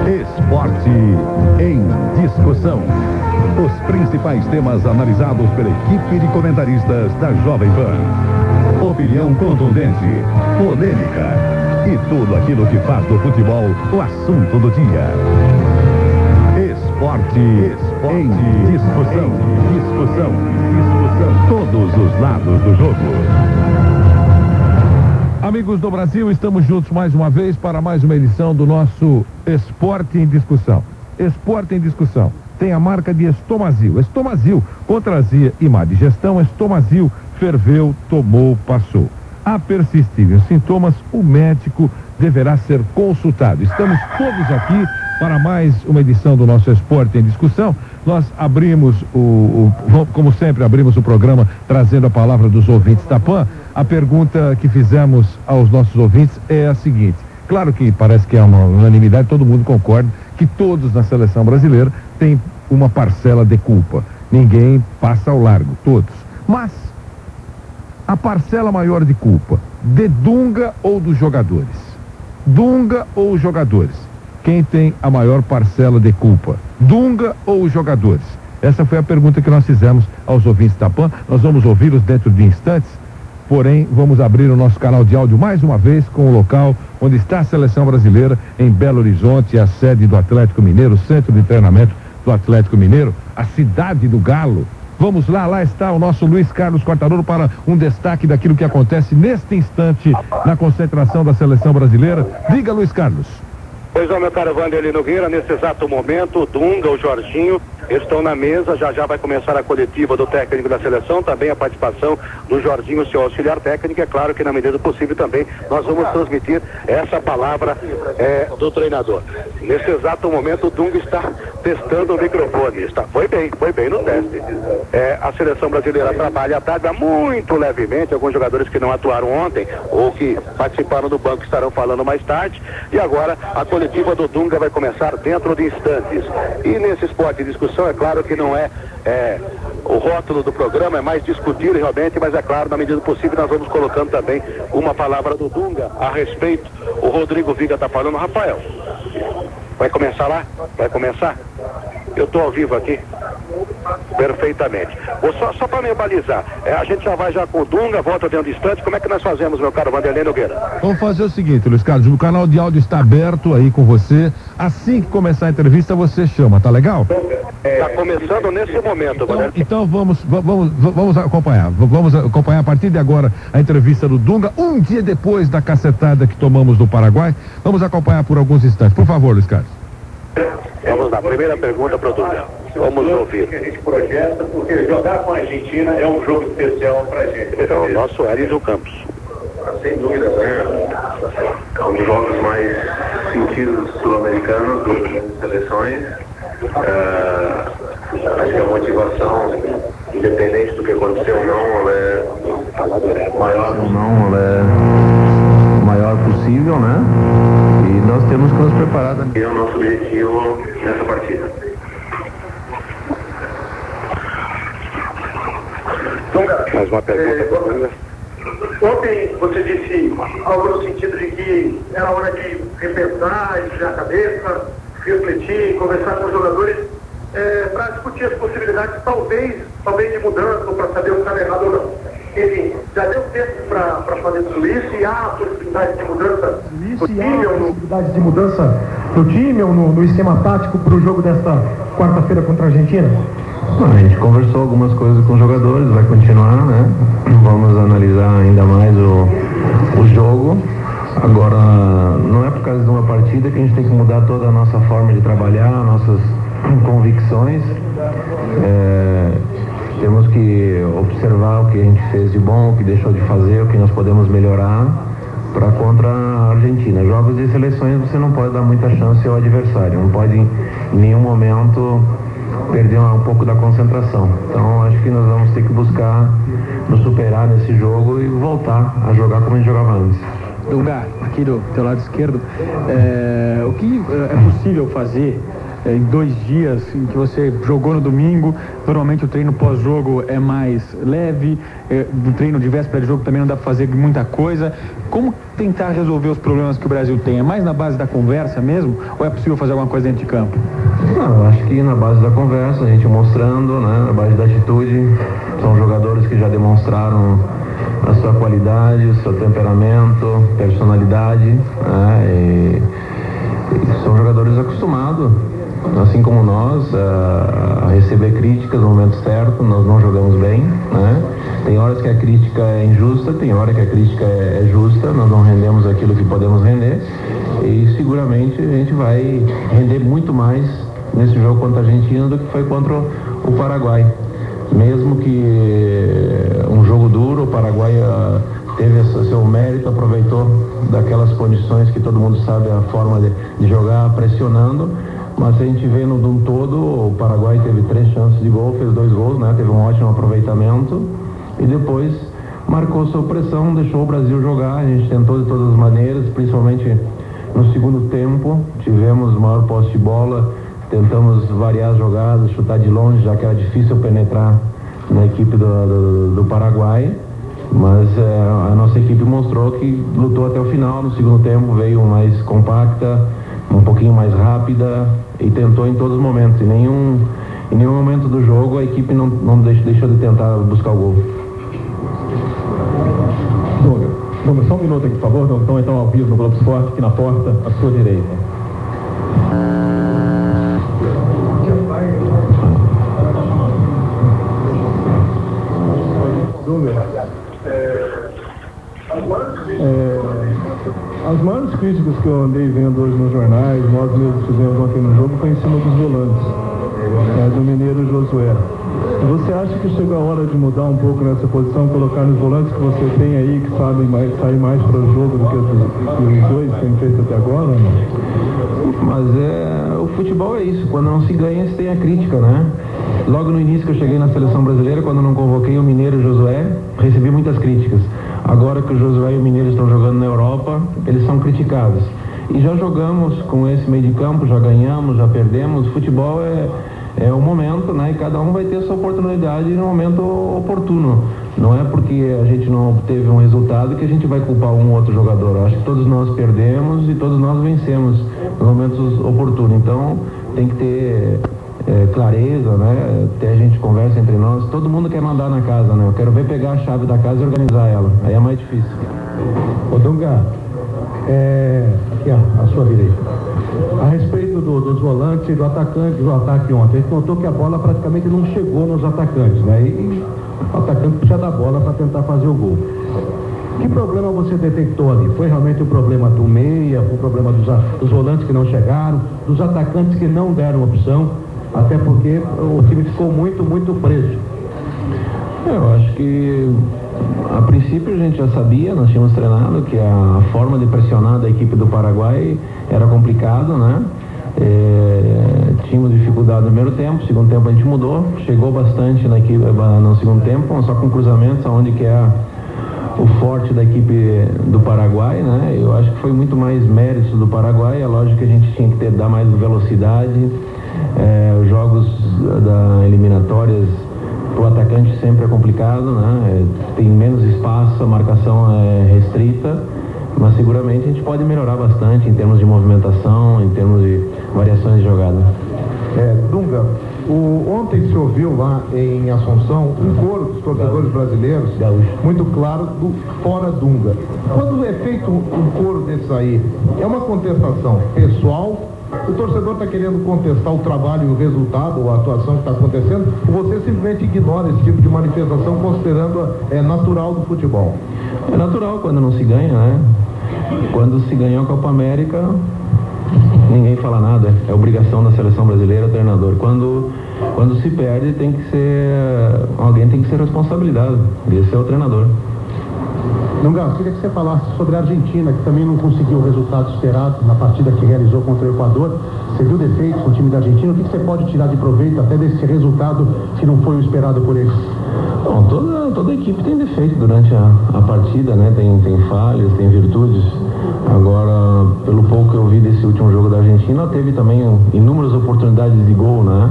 Esporte em discussão. Os principais temas analisados pela equipe de comentaristas da Jovem Pan. Opinião contundente, polêmica e tudo aquilo que faz do futebol o assunto do dia. Esporte em discussão. Todos os lados do jogo. Amigos do Brasil, estamos juntos mais uma vez para mais uma edição do nosso Esporte em Discussão. Esporte em Discussão tem a marca de Estomazil. Estomazil contra azia e má digestão. Estomazil ferveu, tomou, passou. A persistirem os sintomas, o médico deverá ser consultado. Estamos todos aqui para mais uma edição do nosso Esporte em Discussão. Nós abrimos como sempre, abrimos o programa trazendo a palavra dos ouvintes da PAN. A pergunta que fizemos aos nossos ouvintes é a seguinte: claro que parece que é uma unanimidade, todo mundo concorda que todos na seleção brasileira têm uma parcela de culpa. Ninguém passa ao largo, todos. Mas a parcela maior de culpa, de Dunga ou dos jogadores? Dunga ou os jogadores? Quem tem a maior parcela de culpa? Dunga ou os jogadores? Essa foi a pergunta que nós fizemos aos ouvintes da PAN. Nós vamos ouvi-los dentro de instantes, porém vamos abrir o nosso canal de áudio mais uma vez com o local onde está a seleção brasileira, em Belo Horizonte, a sede do Atlético Mineiro, o centro de treinamento do Atlético Mineiro, a cidade do Galo. Vamos lá está o nosso Luiz Carlos Quartarolo para um destaque daquilo que acontece neste instante na concentração da seleção brasileira. Diga, Luiz Carlos. Pois é, meu caro Vanderlei Nogueira, nesse exato momento, o Dunga, o Jorginho, estão na mesa, já vai começar a coletiva do técnico da seleção, também a participação do Jorginho, seu auxiliar técnico. É claro que na medida do possível também nós vamos transmitir essa palavra do treinador. Nesse exato momento, o Dunga está testando o microfone. Foi bem no teste. A seleção brasileira trabalha à tarde muito levemente, alguns jogadores que não atuaram ontem ou que participaram do banco estarão falando mais tarde, e agora a coletiva do Dunga vai começar dentro de instantes. E nesse Esporte de Discussão, é claro que não é o rótulo do programa, é mais discutir realmente, mas é claro, na medida do possível nós vamos colocando também uma palavra do Dunga a respeito. O Rodrigo Viga está falando. Rafael, vai começar lá? Vai começar? Eu estou ao vivo aqui. Perfeitamente. Só para me balizar, a gente já vai com o Dunga, volta dentro de instante. Como é que nós fazemos, meu caro Vanderlei Nogueira? Vamos fazer o seguinte, Luiz Carlos, o canal de áudio está aberto aí com você. Assim que começar a entrevista, você chama, tá legal? Está começando nesse momento, Vanderlei. Então vamos acompanhar. Vamos acompanhar a partir de agora a entrevista do Dunga, um dia depois da cacetada que tomamos no Paraguai. Vamos acompanhar por alguns instantes. Por favor, Luiz Carlos. Vamos lá, primeira pergunta para o Dunga. Vamos ouvir. Que a gente projeta, porque jogar com a Argentina é um jogo especial para a gente. Então, o nosso Hélio Campos. Sem dúvida, é um dos jogos mais sentidos sul-americanos das seleções. Acho que a motivação, independente do que aconteceu ou não, ela é maior ou não, ela é o maior possível, né? E nós temos que nos preparar. É o nosso objetivo nessa partida. Mais uma pergunta. Ontem você disse algo no sentido de que era hora de repensar, enfiar a cabeça, refletir, conversar com os jogadores para discutir as possibilidades, talvez de mudança, ou para saber o que está errado ou não. Enfim, já deu tempo para fazer tudo isso, e há a possibilidade de mudança no time ou no esquema tático para o jogo desta quarta-feira contra a Argentina? A gente conversou algumas coisas com os jogadores, vai continuar, né? Vamos analisar ainda mais o jogo. Agora, não é por causa de uma partida que a gente tem que mudar toda a nossa forma de trabalhar, nossas convicções. Temos que observar o que a gente fez de bom, o que deixou de fazer, o que nós podemos melhorar para contra a Argentina. Jogos de seleções você não pode dar muita chance ao adversário, não pode em nenhum momento perder um pouco da concentração. Então acho que nós vamos ter que buscar nos superar nesse jogo e voltar a jogar como a gente jogava antes. Dunga, aqui do teu lado esquerdo, o que é possível fazer em 2 dias, em que você jogou no domingo, normalmente o treino pós-jogo é mais leve, o treino de véspera de jogo também não dá para fazer muita coisa. Como tentar resolver os problemas que o Brasil tem? É mais na base da conversa mesmo, ou é possível fazer alguma coisa dentro de campo? Não, eu acho que na base da conversa, a gente mostrando, né, na base da atitude. São jogadores que já demonstraram a sua qualidade, o seu temperamento, personalidade, né, e são jogadores acostumados, assim como nós, a receber críticas no momento certo. Nós não jogamos bem, né? Tem horas que a crítica é injusta, tem hora que a crítica é justa. Nós não rendemos aquilo que podemos render, e seguramente a gente vai render muito mais nesse jogo contra a Argentina do que foi contra o Paraguai. Mesmo que um jogo duro, o Paraguai teve seu mérito, aproveitou daquelas condições que todo mundo sabe a forma de jogar, pressionando. Mas se a gente vê no todo, o Paraguai teve 3 chances de gol, fez 2 gols, né? Teve um ótimo aproveitamento e depois marcou sua pressão, deixou o Brasil jogar. A gente tentou de todas as maneiras, principalmente no segundo tempo, tivemos maior posse de bola, tentamos variar as jogadas, chutar de longe, já que era difícil penetrar na equipe do Paraguai, mas a nossa equipe mostrou que lutou até o final. No segundo tempo veio mais compacta, um pouquinho mais rápida e tentou em todos os momentos. Em nenhum momento do jogo a equipe não deixou de tentar buscar o gol. Vamos só um minuto aqui, por favor. Então ao vivo no Globo Esporte, aqui na porta, à sua direita. As maiores críticas que eu andei vendo hoje nos jornais, nós mesmos fizemos ontem no jogo, foi em cima dos volantes, do Mineiro Josué. Você acha que chegou a hora de mudar um pouco nessa posição, colocar nos volantes que você tem aí, que sabem sair mais para o jogo do que os dois têm feito até agora? Não? Mas o futebol é isso, quando não se ganha, se tem a crítica, né? Logo no início que eu cheguei na seleção brasileira, quando eu não convoquei o Mineiro e o Josué, recebi muitas críticas. Agora que o Josué e o Mineiro estão jogando na Europa, eles são criticados. E já jogamos com esse meio de campo, já ganhamos, já perdemos. Futebol é o momento, né? E cada um vai ter a sua oportunidade no momento oportuno. Não é porque a gente não obteve um resultado que a gente vai culpar um ou outro jogador. Eu acho que todos nós perdemos e todos nós vencemos nos momentos oportunos. Então tem que ter clareza, né? Até a gente conversa entre nós. Todo mundo quer mandar na casa, né? Eu quero ver pegar a chave da casa e organizar ela. Aí é mais difícil. Ô Dunga, aqui à sua direita. A respeito dos volantes e do atacante, do ataque ontem, a gente notou que a bola praticamente não chegou nos atacantes, né? E o atacante precisa da bola para tentar fazer o gol. Que problema você detectou ali? Foi realmente o problema do meia, o problema dos volantes que não chegaram, dos atacantes que não deram opção? Até porque o time ficou muito, muito preso. Eu acho que a princípio a gente já sabia, nós tínhamos treinado que a forma de pressionar da equipe do Paraguai era complicado, né? Tínhamos dificuldade no primeiro tempo, segundo tempo a gente mudou, chegou bastante na equipe no segundo tempo, só com cruzamentos, onde que é o forte da equipe do Paraguai, né? Eu acho que foi muito mais mérito do Paraguai. É lógico que a gente tinha que dar mais velocidade. Os jogos da eliminatórias para o atacante sempre é complicado, né? Tem menos espaço, a marcação é restrita, mas seguramente a gente pode melhorar bastante em termos de movimentação, em termos de variações de jogada. Dunga, ontem se ouviu lá em Assunção um coro dos torcedores brasileiros, muito claro, do fora Dunga. Quando é feito um coro desse aí, é uma contestação pessoal? O torcedor está querendo contestar o trabalho e o resultado, ou a atuação que está acontecendo, ou você simplesmente ignora esse tipo de manifestação, considerando natural do futebol? É natural quando não se ganha, né? Quando se ganha a Copa América, ninguém fala nada. É obrigação da seleção brasileira, do treinador. Quando se perde, alguém tem que ser responsabilizado. Esse é o treinador. Dunga, queria que você falasse sobre a Argentina, que também não conseguiu o resultado esperado na partida que realizou contra o Equador. Você viu defeitos no time da Argentina? O que você pode tirar de proveito até desse resultado que não foi o esperado por eles? Bom, toda equipe tem defeito durante a partida, né? Tem falhas, tem virtudes. Agora, pelo pouco que eu vi desse último jogo da Argentina, teve também inúmeras oportunidades de gol, né?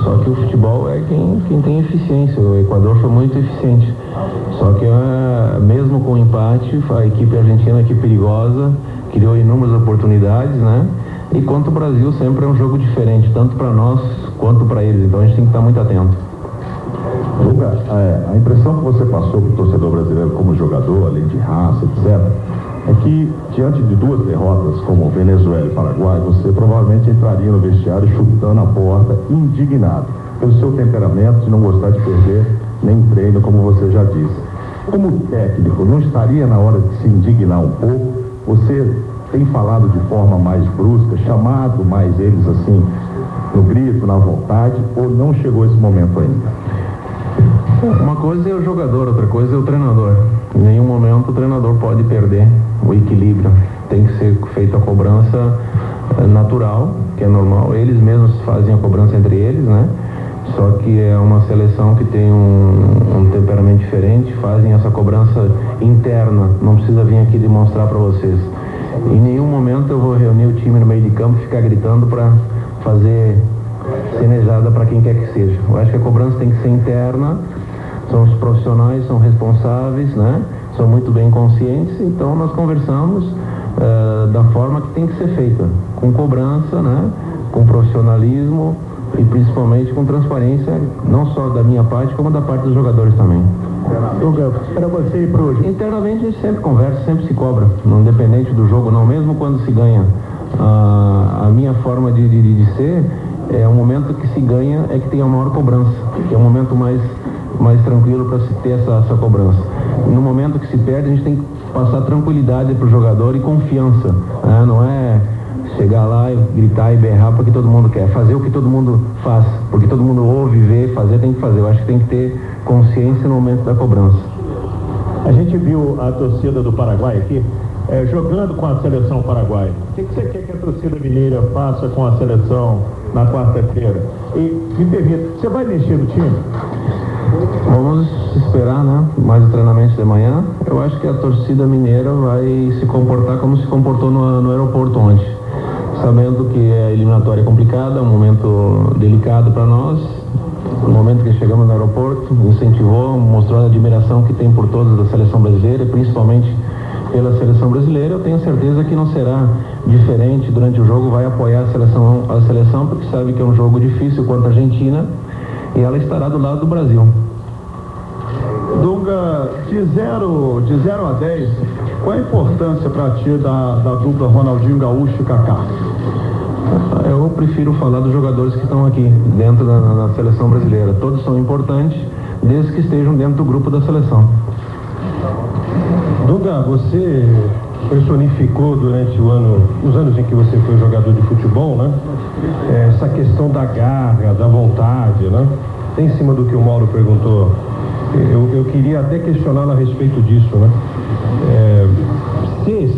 Só que o futebol é quem tem eficiência. O Equador foi muito eficiente. Só que mesmo com o empate, a equipe argentina é uma equipe perigosa, criou inúmeras oportunidades, né? E quanto o Brasil, sempre é um jogo diferente, tanto para nós quanto para eles. Então a gente tem que estar muito atento. Dunga, a impressão que você passou para o torcedor brasileiro como jogador, além de raça, etc., é que diante de duas derrotas como Venezuela e Paraguai, você provavelmente entraria no vestiário chutando a porta, indignado pelo seu temperamento de não gostar de perder nem treino, como você já disse. Como técnico, não estaria na hora de se indignar um pouco? Você tem falado de forma mais brusca, chamado mais eles assim no grito, na vontade, ou não chegou esse momento ainda? Uma coisa é o jogador, outra coisa é o treinador. Em nenhum momento o treinador pode perder o equilíbrio. Tem que ser feita a cobrança natural, que é normal. Eles mesmos fazem a cobrança entre eles, né? Só que é uma seleção que tem um temperamento diferente, fazem essa cobrança interna. Não precisa vir aqui demonstrar para vocês. Em nenhum momento eu vou reunir o time no meio de campo e ficar gritando para fazer cenejada para quem quer que seja. Eu acho que a cobrança tem que ser interna. São os profissionais, são responsáveis, né? São muito bem conscientes, então nós conversamos da forma que tem que ser feita, com cobrança, né? Com profissionalismo e principalmente com transparência, não só da minha parte, como da parte dos jogadores também. Para você e para hoje. Internamente a gente sempre conversa, sempre se cobra, não independente do jogo não, mesmo quando se ganha. A minha forma de ser é o momento que se ganha é que tem a maior cobrança, que é o momento mais tranquilo para se ter essa cobrança. No momento que se perde, a gente tem que passar tranquilidade para o jogador e confiança, né? Não é chegar lá e gritar e berrar porque todo mundo quer, fazer o que todo mundo faz, porque todo mundo ouve, vê, fazer, tem que fazer. Eu acho que tem que ter consciência no momento da cobrança. A gente viu a torcida do Paraguai aqui jogando com a seleção paraguaia. O que você quer que a torcida mineira faça com a seleção na quarta-feira? E me permita, você vai mexer no time? Vamos esperar, né? Mais o treinamento de manhã. Eu acho que a torcida mineira vai se comportar como se comportou no aeroporto ontem, sabendo que a eliminatória é complicada, é um momento delicado para nós. No momento que chegamos no aeroporto, incentivou, mostrou a admiração que tem por todos da seleção brasileira, principalmente pela seleção brasileira. Eu tenho certeza que não será diferente durante o jogo, vai apoiar a seleção porque sabe que é um jogo difícil contra a Argentina e ela estará do lado do Brasil. Dunga, de 0 a 10, qual a importância para ti da dupla Ronaldinho Gaúcho e Kaká? Eu prefiro falar dos jogadores que estão aqui dentro da seleção brasileira. Todos são importantes, desde que estejam dentro do grupo da seleção. Dunga, você personificou durante os anos em que você foi jogador de futebol, né? Essa questão da garra, da vontade, né? Em cima do que o Mauro perguntou, eu queria até questioná-lo a respeito disso, né?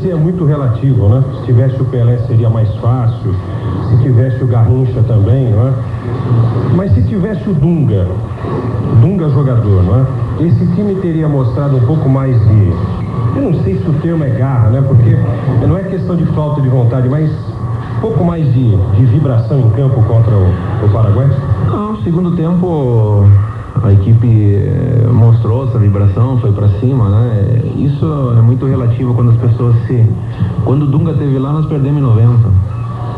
Se é muito relativo, né? Se tivesse o Pelé seria mais fácil, se tivesse o Garrincha também, não é? Mas se tivesse o Dunga jogador, não é? Esse time teria mostrado um pouco mais de, eu não sei se o termo é garra, né? Porque não é questão de falta de vontade, mas um pouco mais de vibração em campo contra o Paraguai? Não, no segundo tempo a equipe mostrou essa vibração, foi para cima, né? Isso é muito relativo quando as pessoas Quando o Dunga teve lá, nós perdemos em 90.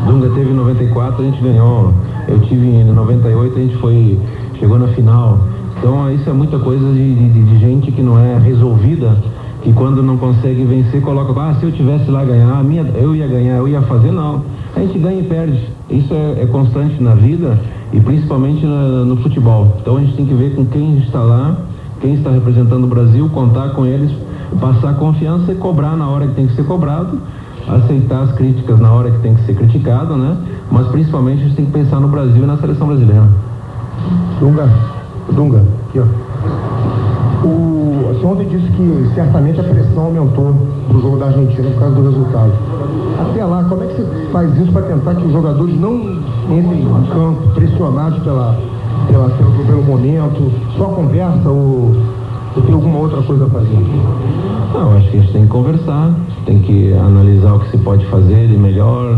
Dunga teve em 94, a gente ganhou. Eu tive em 98, a gente chegou na final. Então isso é muita coisa de gente que não é resolvida, que quando não consegue vencer, coloca, se eu tivesse lá ganhar, eu ia ganhar, eu ia fazer, não. A gente ganha e perde. Isso é constante na vida e principalmente no futebol. Então a gente tem que ver com quem está lá, quem está representando o Brasil, contar com eles, passar confiança e cobrar na hora que tem que ser cobrado, aceitar as críticas na hora que tem que ser criticado, né? Mas principalmente a gente tem que pensar no Brasil e na seleção brasileira. Dunga, aqui ó. O senhor ontem disse que certamente a pressão aumentou pro jogo da Argentina por causa do resultado. Até lá, como é que você faz isso para tentar que os jogadores não entrem em campo pressionados pelo momento? Só conversa ou tem alguma outra coisa a fazer? Não, acho que a gente tem que conversar, tem que analisar o que se pode fazer de melhor.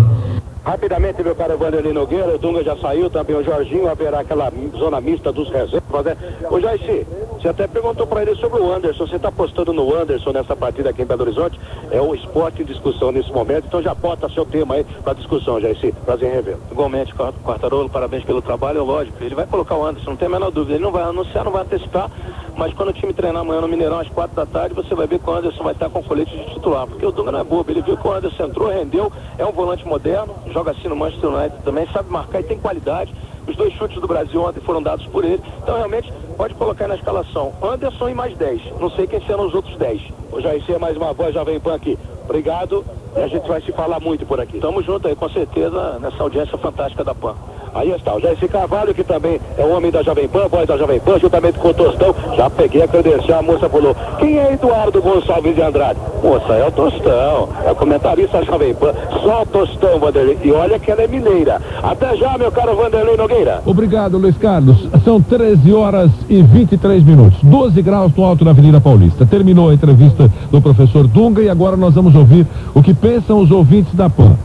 Rapidamente, meu caro Vanderlei Nogueira, o Dunga já saiu, também o Jorginho, haverá aquela zona mista dos reservas, né? Ô Jaircy, você até perguntou para ele sobre o Anderson, você está apostando no Anderson nessa partida aqui em Belo Horizonte? É o esporte em discussão nesse momento, então já bota seu tema aí para discussão, Jaircy, prazer em revê-lo. Igualmente, Quartarolo, parabéns pelo trabalho, lógico, ele vai colocar o Anderson, não tem a menor dúvida, ele não vai anunciar, não vai antecipar, mas quando o time treinar amanhã no Mineirão às 4 da tarde, você vai ver que o Anderson vai estar com colete de titular, porque o Dunga não é bobo, ele viu que o Anderson entrou, rendeu, é um volante moderno, joga assim no Manchester United também, sabe marcar e tem qualidade. Os 2 chutes do Brasil ontem foram dados por ele. Então, realmente, pode colocar na escalação Anderson e mais 10. Não sei quem serão os outros 10. O Jaircy é mais uma voz Jovem Pan aqui. Obrigado. E a gente vai se falar muito por aqui. Tamo junto aí, com certeza, nessa audiência fantástica da Pan. Aí está, o Jaircy Carvalho, que também é o homem da Jovem Pan, voz da Jovem Pan, juntamente com o Tostão. Já peguei a credencial, a moça falou: quem é Eduardo Gonçalves de Andrade? Moça, é o Tostão, é o comentarista da Jovem Pan, só o Tostão, Vanderlei. E olha que ela é mineira. Até já, meu caro Vanderlei Nogueira. Obrigado, Luiz Carlos. São 13 horas e 23 minutos. 12 graus no alto da Avenida Paulista. Terminou a entrevista do professor Dunga e agora nós vamos ouvir o que pensam os ouvintes da PAN.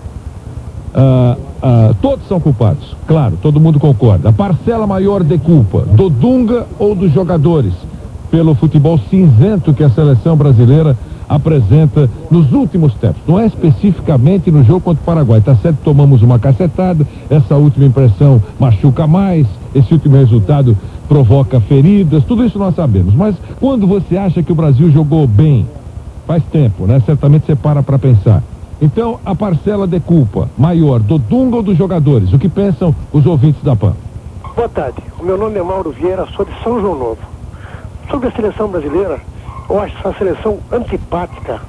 Todos são culpados, claro, todo mundo concorda. A parcela maior de culpa do Dunga ou dos jogadores pelo futebol cinzento que a seleção brasileira apresenta nos últimos tempos. Não é especificamente no jogo contra o Paraguai. Tá certo, tomamos uma cacetada, essa última impressão machuca mais, esse último resultado provoca feridas, tudo isso nós sabemos. Mas quando você acha que o Brasil jogou bem, faz tempo, né? Certamente você para pensar. Então, a parcela de culpa maior do Dunga ou dos jogadores? O que pensam os ouvintes da PAN? Boa tarde. O meu nome é Mauro Vieira, sou de São João Novo. Sobre a seleção brasileira, eu acho essa seleção antipática,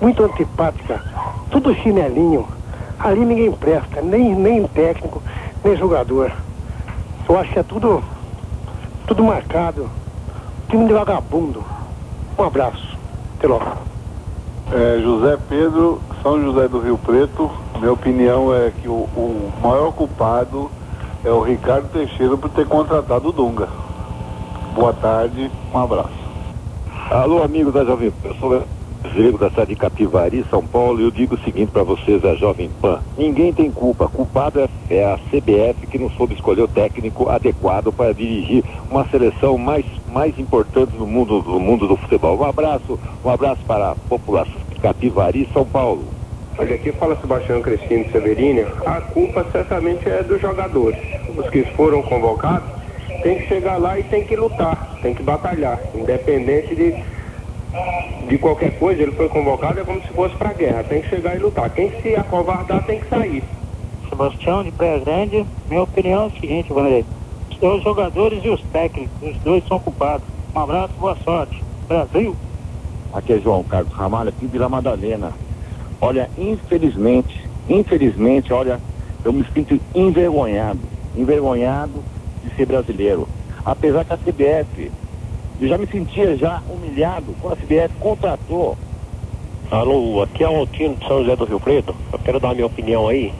muito antipática. Tudo chinelinho. Ali ninguém presta, nem técnico, nem jogador. Eu acho que é tudo marcado. Time de vagabundo. Um abraço. Até logo. José Pedro, São José do Rio Preto. Minha opinião é que o maior culpado é o Ricardo Teixeira por ter contratado o Dunga. Boa tarde, um abraço. Alô, amigo da Jovem Pan, eu sou Diego da cidade de Capivari, São Paulo, e eu digo o seguinte para vocês, a Jovem Pan: ninguém tem culpa, culpado é a CBF, que não soube escolher o técnico adequado para dirigir uma seleção mais importante no mundo do futebol. Um abraço para a população de Capivari, São Paulo. Olha, aqui fala Sebastião Cristino Severino. A culpa certamente é dos jogadores. Os que foram convocados tem que chegar lá e tem que lutar, tem que batalhar, independente de qualquer coisa. Ele foi convocado, é como se fosse pra guerra, tem que chegar e lutar. Quem se acovardar tem que sair. Sebastião de Praia Grande, minha opinião é o seguinte, Vanderlei: os jogadores e os técnicos, os dois são culpados. Um abraço, boa sorte. Brasil. Aqui é João Carlos Ramalho, aqui de Vila Madalena. Olha, infelizmente, olha, eu me sinto envergonhado de ser brasileiro. Apesar que a CBF, eu já me sentia humilhado quando a CBF contratou. Alô, aqui é o Altino de São José do Rio Preto. Eu quero dar a minha opinião aí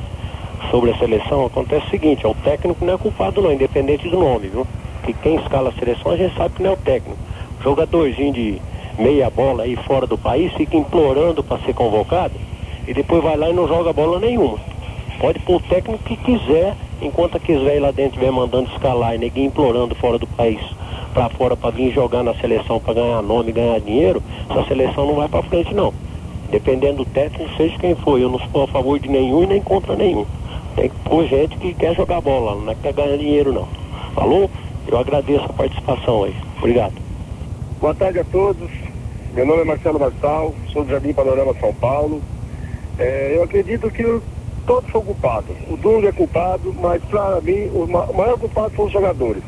sobre a seleção. Acontece o seguinte: o técnico não é culpado não, independente do nome, viu? Que quem escala a seleção a gente sabe que não é o técnico. Jogadorzinho de meia bola aí fora do país fica implorando para ser convocado e depois vai lá e não joga bola nenhuma. Pode pôr o técnico que quiser, enquanto quiser ir lá dentro estiver mandando escalar e ninguém implorando fora do país para fora para vir jogar na seleção para ganhar nome, ganhar dinheiro, essa seleção não vai para frente não. Dependendo do técnico, seja quem for, eu não sou a favor de nenhum e nem contra nenhum. Tem que pôr gente que quer jogar bola, não é que quer ganhar dinheiro não. Falou? Eu agradeço a participação aí. Obrigado. Boa tarde a todos. Meu nome é Marcelo Marçal, sou do Jardim Panorama, São Paulo. Eu acredito que todos são culpados. O Dunga é culpado, mas para mim o maior culpado são os jogadores.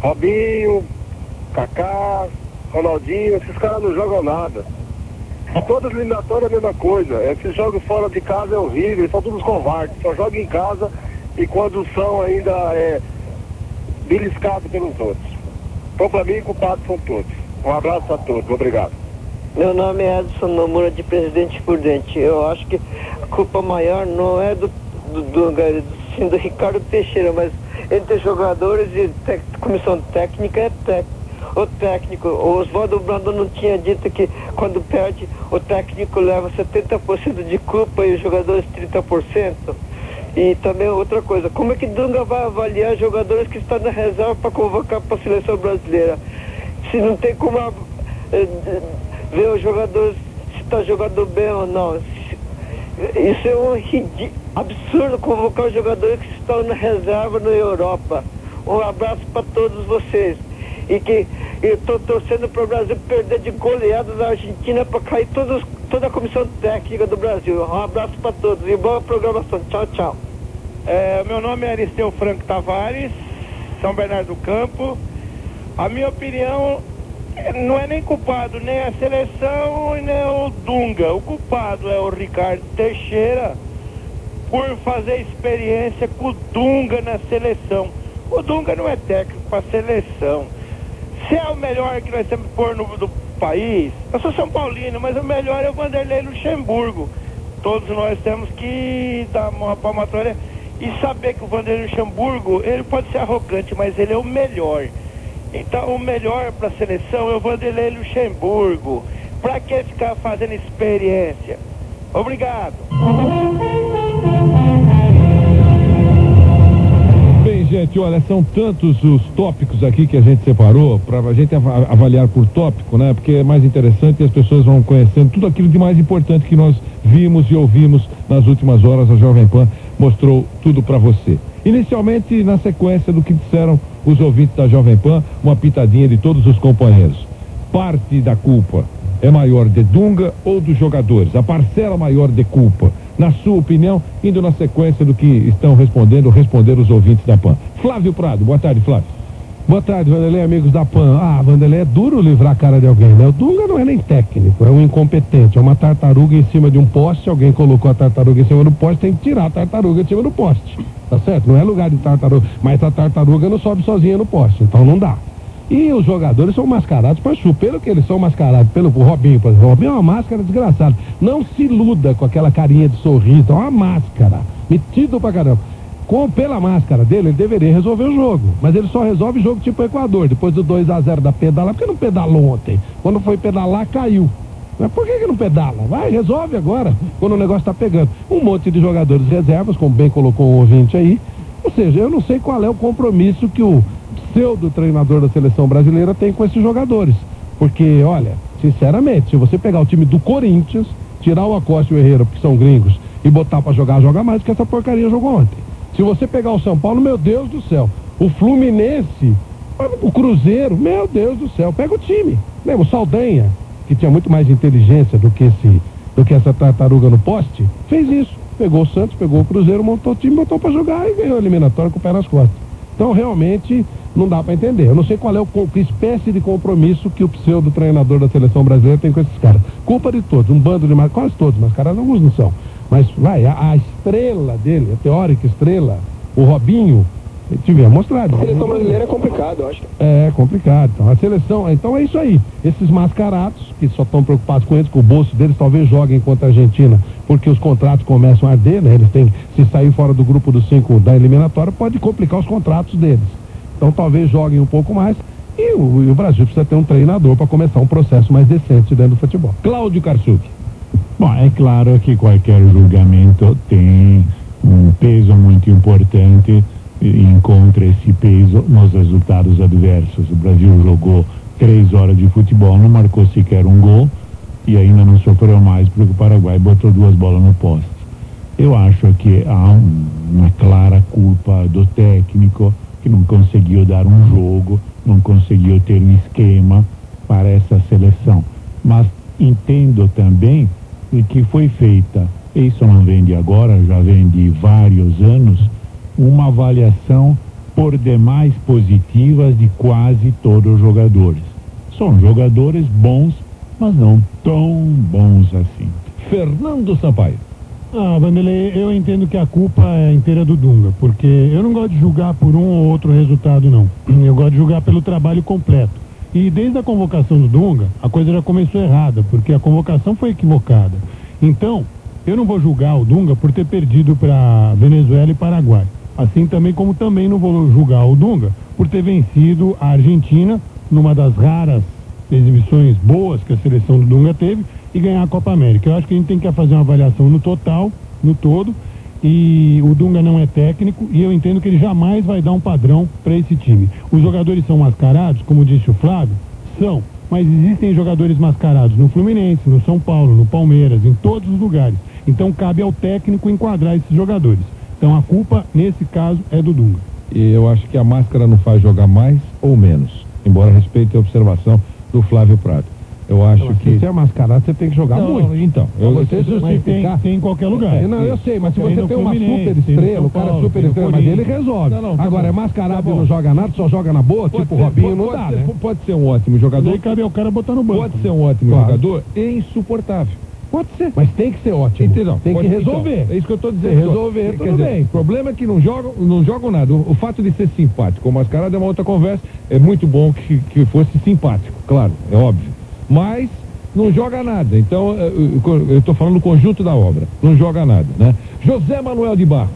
Robinho, Kaká, Ronaldinho, esses caras não jogam nada. Todas as eliminatórias é a mesma coisa. Esses jogos fora de casa é horrível, eles são todos covardes, só jogam em casa e quando são ainda beliscados pelos outros. Então para mim culpados são todos. Um abraço a todos, obrigado. Meu nome é Edson Nomura, de Presidente Prudente. Eu acho que a culpa maior não é do Ricardo Teixeira, mas entre jogadores e comissão técnica o técnico, o Oswaldo Brandão não tinha dito que quando perde, o técnico leva 70% de culpa e os jogadores 30%? E também outra coisa, como é que Dunga vai avaliar jogadores que estão na reserva para convocar para a seleção brasileira? Se não tem como ver os jogadores se está jogando bem ou não. Isso é um absurdo convocar os jogadores que estão na reserva na Europa. Um abraço para todos vocês. E que eu estou torcendo para o Brasil perder de goleada da Argentina para cair toda a comissão técnica do Brasil. Um abraço para todos e boa programação. Tchau, tchau. Meu nome é Aristeu Franco Tavares, São Bernardo do Campo. A minha opinião não é nem culpado nem a seleção e nem o Dunga. O culpado é o Ricardo Teixeira por fazer experiência com o Dunga na seleção. O Dunga não é técnico para a seleção. Se é o melhor que nós temos que pôr do país, eu sou São Paulino, mas o melhor é o Vanderlei Luxemburgo. Todos nós temos que dar uma palmatória e saber que o Vanderlei Luxemburgo, ele pode ser arrogante, mas ele é o melhor. Então o melhor para a seleção é o Vanderlei Luxemburgo. Para que ficar fazendo experiência? Obrigado. Bem, gente, olha, são tantos os tópicos aqui que a gente separou para a gente avaliar por tópico, né? Porque é mais interessante e as pessoas vão conhecendo tudo aquilo de mais importante que nós vimos e ouvimos nas últimas horas. A Jovem Pan mostrou tudo para você. Inicialmente, na sequência do que disseram os ouvintes da Jovem Pan, uma pitadinha de todos os companheiros. Parte da culpa é maior de Dunga ou dos jogadores? A parcela maior de culpa, na sua opinião, indo na sequência do que estão responder os ouvintes da Pan. Flávio Prado, boa tarde, Flávio. Boa tarde, Vanderlei, amigos da Pan. Vanderlei, é duro livrar a cara de alguém, né? O Dunga não é nem técnico, é um incompetente, é uma tartaruga em cima de um poste, alguém colocou a tartaruga em cima do poste, tem que tirar a tartaruga de cima do poste, tá certo? Não é lugar de tartaruga, mas a tartaruga não sobe sozinha no poste, então não dá. E os jogadores são mascarados para chupa, pelo que eles são mascarados, pelo Robinho, por exemplo. O Robinho é uma máscara desgraçada, não se iluda com aquela carinha de sorriso, é uma máscara, metido pra caramba. Pela máscara dele, ele deveria resolver o jogo. Mas ele só resolve jogo tipo Equador, depois do 2-0 da pedala. Por que não pedalou ontem? Quando foi pedalar, caiu. Mas por que não pedala? Vai, resolve agora, quando o negócio tá pegando. Um monte de jogadores reservas, como bem colocou um ouvinte aí. Ou seja, eu não sei qual é o compromisso que o pseudo-treinador da seleção brasileira tem com esses jogadores. Porque, olha, sinceramente, se você pegar o time do Corinthians, tirar o Acosta e o Herrera, porque são gringos, e botar pra jogar, joga mais do que essa porcaria jogou ontem. Se você pegar o São Paulo, meu Deus do céu, o Fluminense, o Cruzeiro, meu Deus do céu, pega o time. Lembra, o Saldanha, que tinha muito mais inteligência do que essa tartaruga no poste, fez isso. Pegou o Santos, pegou o Cruzeiro, montou o time, botou pra jogar e ganhou a eliminatória com o pé nas costas. Então, realmente, não dá pra entender. Eu não sei qual é que espécie de compromisso que o pseudo-treinador da seleção brasileira tem com esses caras. Culpa de todos, um bando de quase todos, mas caras alguns não são. Mas vai, a estrela dele, a teórica estrela, o Robinho, tiver mostrado. A seleção brasileira é complicado, eu acho. É complicado. Então, a seleção, então é isso aí. Esses mascarados, que só estão preocupados com eles, que o bolso deles talvez joguem contra a Argentina, porque os contratos começam a arder, né? Eles têm, se sair fora do grupo dos 5 da eliminatória, pode complicar os contratos deles. Então talvez joguem um pouco mais. E o Brasil precisa ter um treinador para começar um processo mais decente dentro do futebol. Cláudio Karsuk. Bom, é claro que qualquer julgamento tem um peso muito importante e encontra esse peso nos resultados adversos. O Brasil jogou 3 horas de futebol, não marcou sequer um gol e ainda não sofreu mais porque o Paraguai botou 2 bolas no poste. Eu acho que há uma clara culpa do técnico que não conseguiu dar um jogo, não conseguiu ter um esquema para essa seleção. Mas entendo também que foi feita, isso não vem de agora, já vem de vários anos, uma avaliação por demais positivas de quase todos os jogadores. São jogadores bons, mas não tão bons assim. Fernando Sampaio. Vanderlei, eu entendo que a culpa é inteira do Dunga, porque eu não gosto de julgar por um ou outro resultado, não. Eu gosto de julgar pelo trabalho completo. E desde a convocação do Dunga, a coisa já começou errada, porque a convocação foi equivocada. Então, eu não vou julgar o Dunga por ter perdido para Venezuela e Paraguai. Assim também como também não vou julgar o Dunga por ter vencido a Argentina numa das raras exibições boas que a seleção do Dunga teve, e ganhar a Copa América. Eu acho que a gente tem que fazer uma avaliação no total, no todo, e o Dunga não é técnico, e eu entendo que ele jamais vai dar um padrão para esse time. Os jogadores são mascarados, como disse o Flávio, são, mas existem jogadores mascarados no Fluminense, no São Paulo, no Palmeiras, em todos os lugares. Então cabe ao técnico enquadrar esses jogadores. Então a culpa, nesse caso, é do Dunga. E eu acho que a máscara não faz jogar mais ou menos, embora respeite a observação do Flávio Prado. Eu acho que... Se você é mascarado, você tem que jogar muito. Então, você justificar... Tem em qualquer lugar. Não, eu sei, mas se você tem uma super estrela, o cara é super estrela, mas ele resolve. Agora, é mascarado e não joga nada, só joga na boa, tipo o Robinho, não dá, né? Pode ser um ótimo jogador. Aí cabe o cara botar no banco. Pode ser um ótimo jogador e insuportável. Pode ser. Mas tem que ser ótimo. Entendeu? Tem que resolver. Então, é isso que eu estou dizendo. Resolver, tudo bem. O problema é que não jogam nada. O fato de ser simpático, o mascarado é uma outra conversa. É muito bom que fosse simpático, claro, é óbvio. Mas não joga nada. Então, eu estou falando do conjunto da obra. Não joga nada, né? José Manuel de Barros.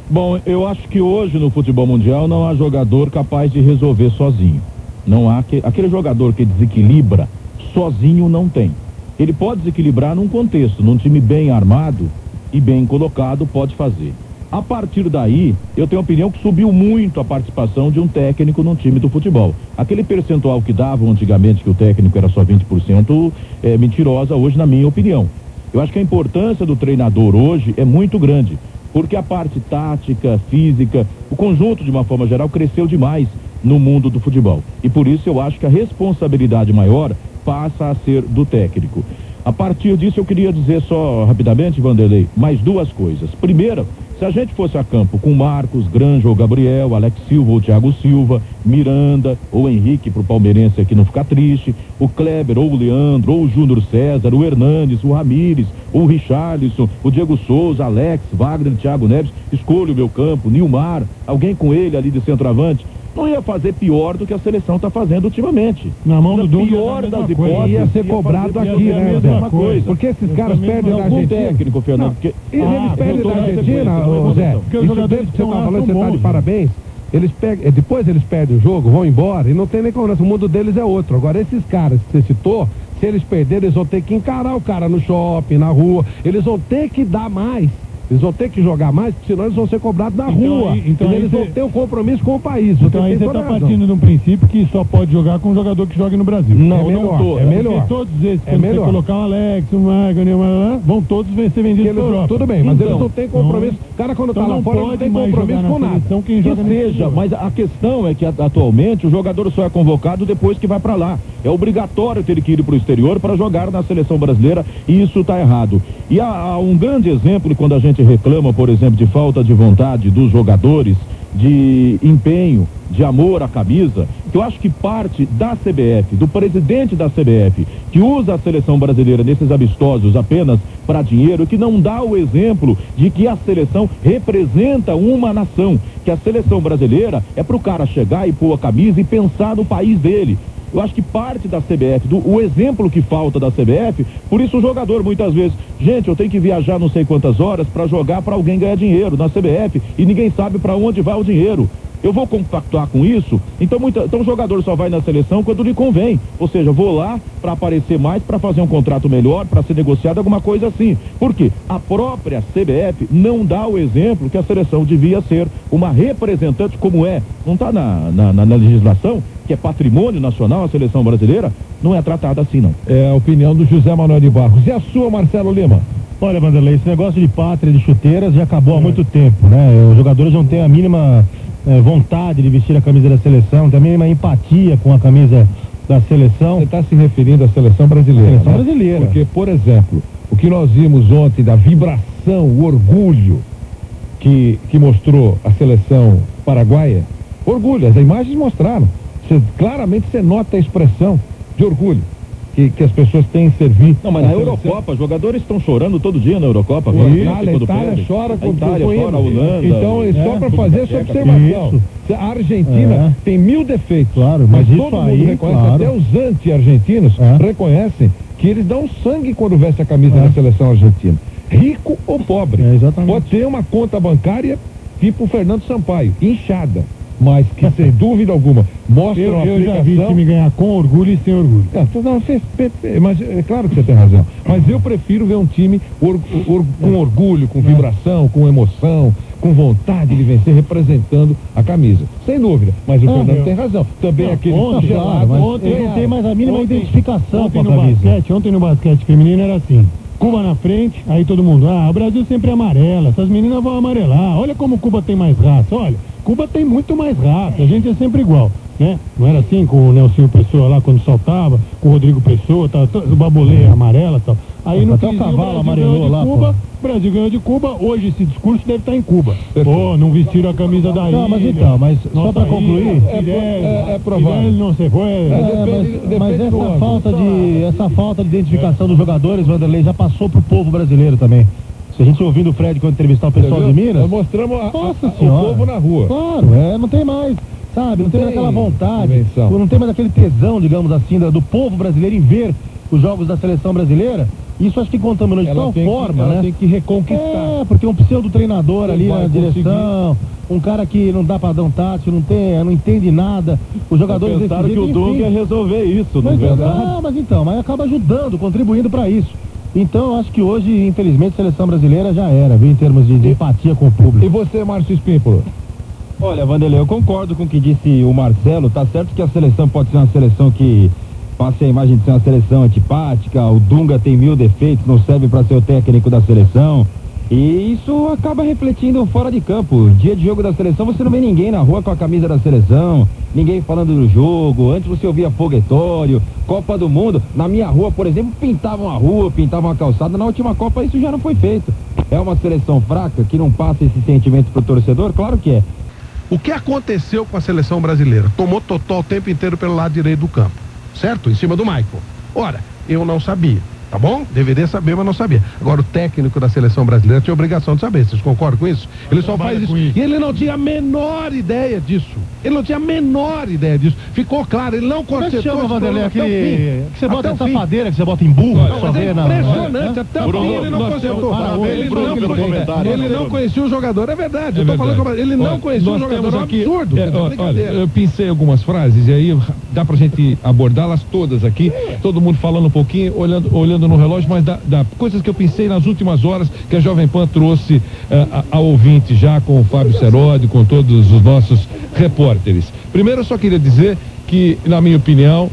Bom, eu acho que hoje no futebol mundial não há jogador capaz de resolver sozinho. Não há aquele jogador que desequilibra sozinho, não tem. Ele pode desequilibrar num contexto, num time bem armado e bem colocado, pode fazer. A partir daí, eu tenho a opinião que subiu muito a participação de um técnico num time do futebol. Aquele percentual que davam antigamente que o técnico era só 20% é mentirosa hoje, na minha opinião. Eu acho que a importância do treinador hoje é muito grande, porque a parte tática, física, o conjunto de uma forma geral cresceu demais no mundo do futebol. E por isso eu acho que a responsabilidade maior passa a ser do técnico. A partir disso eu queria dizer só rapidamente, Vanderlei, mais duas coisas. Primeira, se a gente fosse a campo com Marcos, Granja ou Gabriel, Alex Silva ou Thiago Silva, Miranda ou Henrique pro palmeirense aqui não ficar triste, o Kleber ou o Leandro ou o Júnior César, o Hernandes, o Ramires, o Richarlison, o Diego Souza, Alex, Wagner, Thiago Neves, escolha o meu campo, Nilmar, alguém com ele ali de centroavante, não ia fazer pior do que a seleção está fazendo ultimamente. Na mão do Dunga, pior das hipóteses, ia ser cobrado aqui, né? Porque esses caras perdem da Argentina. Técnico, Fernando, porque... Eles perdem da Argentina, Zé. Isso deve que você está falando, você está de parabéns. Depois eles perdem o jogo, vão embora e não tem nem conversa. O mundo deles é outro. Agora, esses caras que você citou, se eles perderem, eles vão ter que encarar o cara no shopping, na rua. Eles vão ter que dar mais. Eles vão ter que jogar mais, porque senão eles vão ser cobrados na rua. Então eles vão ter um compromisso com o país. Então aí você está partindo de um princípio que só pode jogar com um jogador que joga no Brasil. Não, é melhor. Porque todos esses, quando você colocar o Alex, o Magno, vão todos ser vendidos para Europa. Tudo bem, mas eles não têm compromisso. O cara quando está lá fora não tem compromisso com nada. Que seja, mas a questão é que atualmente o jogador só é convocado depois que vai para lá. É obrigatório ter que ir para o exterior para jogar na seleção brasileira e isso está errado. E há um grande exemplo quando a gente reclama, por exemplo, de falta de vontade dos jogadores, de empenho, de amor à camisa, que eu acho que parte da CBF, do presidente da CBF, que usa a seleção brasileira nesses amistosos apenas para dinheiro, que não dá o exemplo de que a seleção representa uma nação, que a seleção brasileira é para o cara chegar e pôr a camisa e pensar no país dele. Eu acho que parte da CBF, o exemplo que falta da CBF, por isso o jogador muitas vezes, gente, eu tenho que viajar não sei quantas horas para jogar para alguém ganhar dinheiro na CBF e ninguém sabe para onde vai o dinheiro. Eu vou compactuar com isso, então o jogador só vai na seleção quando lhe convém. Ou seja, vou lá para aparecer mais, para fazer um contrato melhor, para ser negociado, alguma coisa assim. Por quê? A própria CBF não dá o exemplo que a seleção devia ser uma representante como é. Não está na legislação, que é patrimônio nacional, a seleção brasileira, não é tratada assim, não. É a opinião do José Manuel de Barros. E a sua, Marcelo Lima? Olha, Vanderlei, esse negócio de pátria, de chuteiras, já acabou há muito tempo, né? Os jogadores não têm a mínima vontade de vestir a camisa da seleção, tem a mínima empatia com a camisa da seleção. Você está se referindo à seleção brasileira, seleção brasileira. Porque, por exemplo, o que nós vimos ontem da vibração, o orgulho que mostrou a seleção paraguaia, orgulho, as imagens mostraram. Claramente você nota a expressão de orgulho que as pessoas têm em servir. Não, mas na Eurocopa, os jogadores estão chorando todo dia na Eurocopa. A Itália chora quando a Holanda. Então, só para fazer essa observação. A Argentina tem 1000 defeitos, mas todo mundo reconhece, até os anti-argentinos reconhecem que eles dão sangue quando veste a camisa da seleção argentina. Rico ou pobre. Pode ter uma conta bancária tipo o Fernando Sampaio, inchada. mas que sem dúvida alguma mostram a Eu já vi time ganhar com orgulho e sem orgulho. Mas é claro que você tem razão. Mas eu prefiro ver um time com orgulho, com vibração, com emoção, com vontade de vencer, representando a camisa. Sem dúvida. Mas o Fernando tem razão. Também aquele gelado, mas ontem não tem mais a mínima identificação com a camisa. Ontem no basquete feminino era assim. Cuba na frente, aí todo mundo, o Brasil sempre amarela, essas meninas vão amarelar, olha como Cuba tem mais raça, olha, Cuba tem muito mais raça, a gente é sempre igual, né? Não era assim com o Nelsinho Pessoa lá quando saltava, com o Rodrigo Pessoa, o Babolê amarela e tal. Aí no fim, o cavalo amarelou lá, Cuba, o Brasil ganhou de Cuba, hoje esse discurso deve estar em Cuba. Pô, não vestiram a camisa da ilha. Mas só para concluir, é provável. Não sei, mas essa falta de identificação dos jogadores, Vanderlei, já passou pro povo brasileiro também. Se a gente ouvindo o Fred quando entrevistar o pessoal de Minas, nós mostramos o povo na rua. Claro, não tem mais, sabe? Não tem mais aquela vontade, não tem mais aquele tesão, digamos assim, do povo brasileiro em ver os jogos da seleção brasileira. Isso acho que contaminou de tal forma, né? Ela tem que reconquistar. Porque um pseudo-treinador ali na direção, um cara que não dá pra dar um tátil, não entende nada. Os jogadores pensaram que o Dunga ia resolver isso, não é verdade? Mas acaba ajudando, contribuindo pra isso. Então eu acho que hoje, infelizmente, a seleção brasileira já era, viu, em termos de empatia com o público. E você, Márcio Espímpolo? Olha, Vanderlei, eu concordo com o que disse o Marcelo. Tá certo que a seleção pode ser uma seleção que passe a imagem de ser uma seleção antipática, o Dunga tem 1000 defeitos, não serve para ser o técnico da seleção, e isso acaba refletindo fora de campo. Dia de jogo da seleção, você não vê ninguém na rua com a camisa da seleção, ninguém falando do jogo. Antes você ouvia foguetório, Copa do Mundo, na minha rua, por exemplo, pintavam a rua, pintavam a calçada. Na última Copa isso já não foi feito. É uma seleção fraca que não passa esse sentimento pro torcedor? Claro que é. O que aconteceu com a seleção brasileira? Tomou totó o tempo inteiro pelo lado direito do campo, certo? Em cima do Michael. Ora, eu não sabia, tá bom? Deveria saber, mas não sabia. Agora, o técnico da seleção brasileira tinha obrigação de saber. Vocês concordam com isso? Ele só faz isso. E ele não tinha a menor ideia disso. Ele não tinha a menor ideia disso. Ficou claro, ele não consertou. Como é que chama, Vanderlei, que você bota essa fadeira que você bota em burro? É impressionante, até o fim ele não consertou. Ele não conhecia o jogador, é verdade. Eu tô falando que ele não conhecia o jogador, é um absurdo. Eu pensei algumas frases e aí dá pra gente abordá-las todas aqui. Todo mundo falando um pouquinho, olhando no relógio, mas da coisas que eu pensei nas últimas horas que a Jovem Pan trouxe a ouvinte já com o Fábio Seródio, com todos os nossos repórteres. Primeiro, eu só queria dizer que, na minha opinião,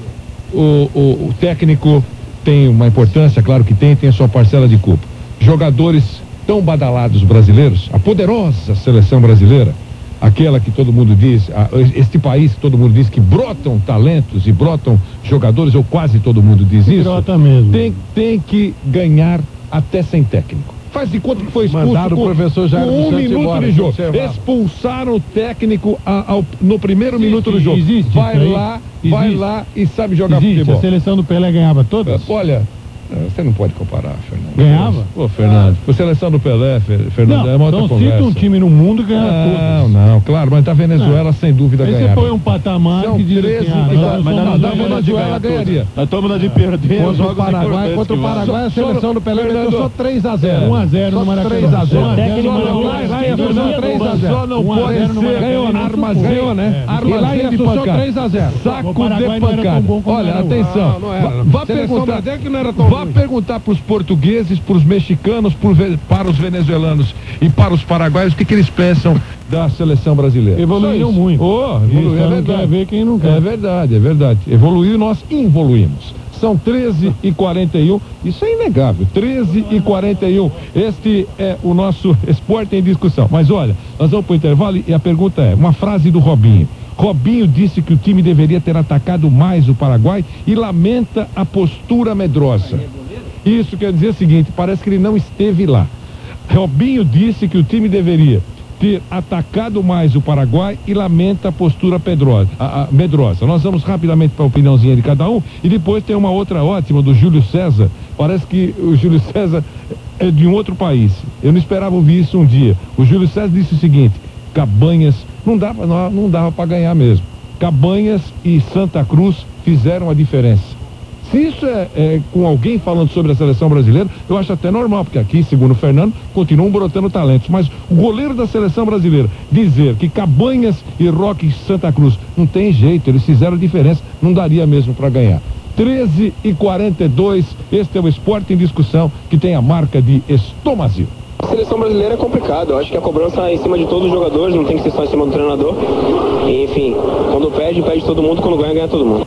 o técnico tem uma importância, claro que tem a sua parcela de culpa. Jogadores tão badalados brasileiros, a poderosa seleção brasileira, aquela que todo mundo diz, este país que todo mundo diz que brotam talentos e brotam jogadores, ou quase todo mundo diz isso. Brota mesmo. Tem que ganhar até sem técnico. Faz de conta que foi expulso com um minuto de jogo. Expulsaram o técnico no primeiro minuto do jogo. Existe, vai lá e sabe jogar futebol. A seleção do Pelé ganhava todas? Olha, você não pode comparar, Fernando. Ganhava? Pô, Fernando, a seleção do Pelé, Fernando, é uma outra conversa. Então cita um time no mundo que ganha todas. Não, claro, mas da Venezuela sem dúvida ganhava. Aí você põe um patamar que diz mas da Venezuela ganharia. Nós estamos na de perder. Contra o Paraguai, a seleção do Pelé meteu só 3-0. 1-0 no Maracanã. 3-0. Só não pode ser. Ganhou, né? Armazém de pancada. 3-0. Saco de pancada. Olha, atenção. Vá perguntar. Vá perguntar para os portugueses, para os mexicanos, para os venezuelanos e para os paraguaios o que eles pensam da seleção brasileira. Evoluíram muito. Evoluiu, é verdade. Quer ver quem não quer. É verdade. Evoluiu e nós involuímos. São 13h41, isso é inegável, 13h41, este é o nosso Esporte em Discussão. Mas olha, nós vamos para o intervalo e a pergunta é, uma frase do Robinho. Robinho disse que o time deveria ter atacado mais o Paraguai e lamenta a postura medrosa. Isso quer dizer o seguinte, parece que ele não esteve lá. Robinho disse que o time deveria ter atacado mais o Paraguai e lamenta a postura medrosa. Nós vamos rapidamente para a opiniãozinha de cada um e depois tem uma outra ótima do Júlio César. Parece que o Júlio César é de um outro país. Eu não esperava ouvir isso um dia. O Júlio César disse o seguinte, Cabanhas, não dava para ganhar mesmo. Cabanhas e Santa Cruz fizeram a diferença. Se isso é com alguém falando sobre a seleção brasileira, eu acho até normal, porque aqui, segundo o Fernando, continuam brotando talentos. Mas o goleiro da seleção brasileira dizer que Cabanhas e Roque Santa Cruz não tem jeito, eles fizeram diferença, não daria mesmo para ganhar. 13h42, este é o Esporte em Discussão, que tem a marca de Estomazil. A seleção brasileira é complicado, eu acho que a cobrança é em cima de todos os jogadores, não tem que ser só em cima do treinador. E, enfim, quando perde todo mundo, quando ganha todo mundo.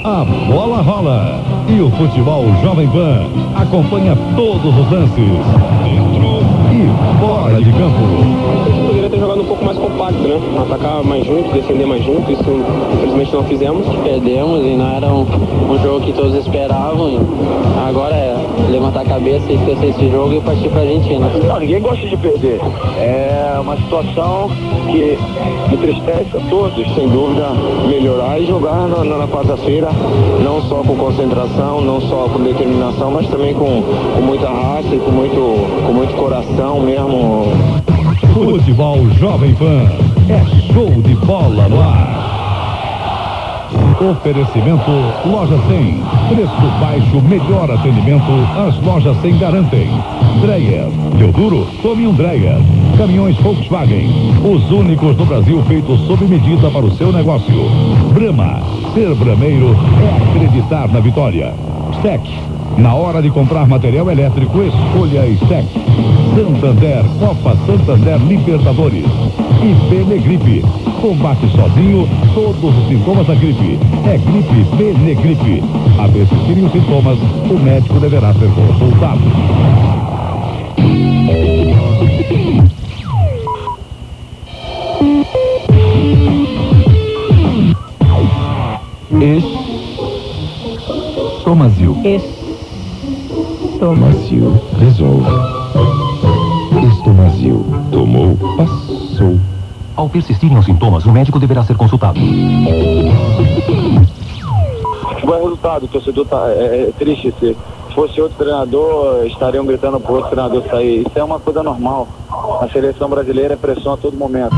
A bola rola e o futebol Jovem Pan acompanha todos os lances, dentro e fora de campo. A gente poderia ter jogado um pouco mais compacto, né? Atacar mais junto, defender mais junto, isso infelizmente não fizemos. Perdemos e não era um jogo que todos esperavam. E agora é levantar a cabeça e esquecer esse jogo e partir pra Argentina. Não, ninguém gosta de perder. É uma situação que entristece a todos, sem dúvida, melhorar e jogar na quarta-feira, não só com concentração, não só com determinação, mas também com muita raça e com muito coração mesmo. Futebol Jovem Pan é show de bola no ar. Oferecimento Loja 100. Preço baixo, melhor atendimento. As Lojas 100 garantem. Dreyer, Teodoro, tome um Dreyer. Caminhões Volkswagen, os únicos no Brasil feitos sob medida para o seu negócio. Brahma, ser brameiro é acreditar na vitória. STEC, na hora de comprar material elétrico, escolha STEC. Santander, Copa Santander Libertadores. E Benegripe, combate sozinho todos os sintomas da gripe. É gripe Benegripe. A persistirem os sintomas, o médico deverá ser consultado. Estomazil. Estomazil. Resolve. Estomazil. Tomou, passou. Ao persistirem os sintomas, o médico deverá ser consultado. Futebol é resultado, o torcedor é triste. Se fosse outro treinador, estariam gritando para o outro treinador sair. Isso é uma coisa normal. A seleção brasileira é pressão a todo momento.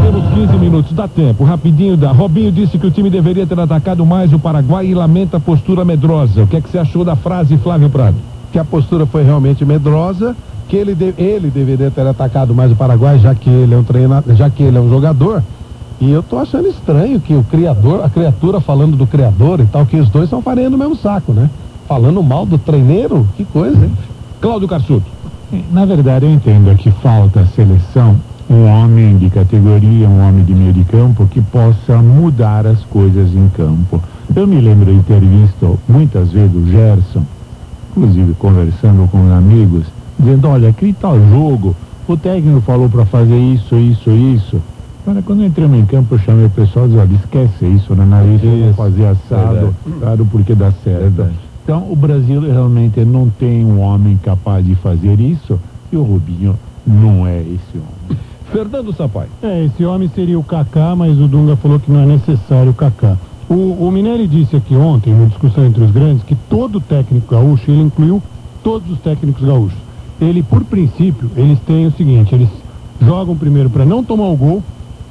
Temos 15 minutos, dá tempo, rapidinho dá. Robinho disse que o time deveria ter atacado mais o Paraguai e lamenta a postura medrosa. O que é que você achou da frase, Flávio Prado? Que a postura foi realmente medrosa, que ele deveria ter atacado mais o Paraguai, já que ele é um treinador, já que ele é um jogador. E eu tô achando estranho que o criador, a criatura falando do criador e tal, que os dois são farinha no mesmo saco, né? Falando mal do treineiro, que coisa, hein? Cláudio Cassuto. Na verdade, eu entendo que falta à seleção um homem de categoria, um homem de meio de campo que possa mudar as coisas em campo. Eu me lembro de ter visto muitas vezes o Gerson, inclusive conversando com amigos, dizendo, olha, aquele tal jogo, o técnico falou para fazer isso. Agora, quando entramos em campo, eu chamei o pessoal e disse, olha, esquece isso, na nariz, vamos fazer assado, claro, porque dá certo. Então, o Brasil realmente não tem um homem capaz de fazer isso, e o Rubinho não é esse homem. Fernando Sampaio. Esse homem seria o Kaká, mas o Dunga falou que não é necessário o Kaká. O Minelli disse aqui ontem, numa discussão entre os grandes, que todo técnico gaúcho, ele incluiu todos os técnicos gaúchos. Ele, por princípio, eles têm o seguinte, eles jogam primeiro para não tomar o gol,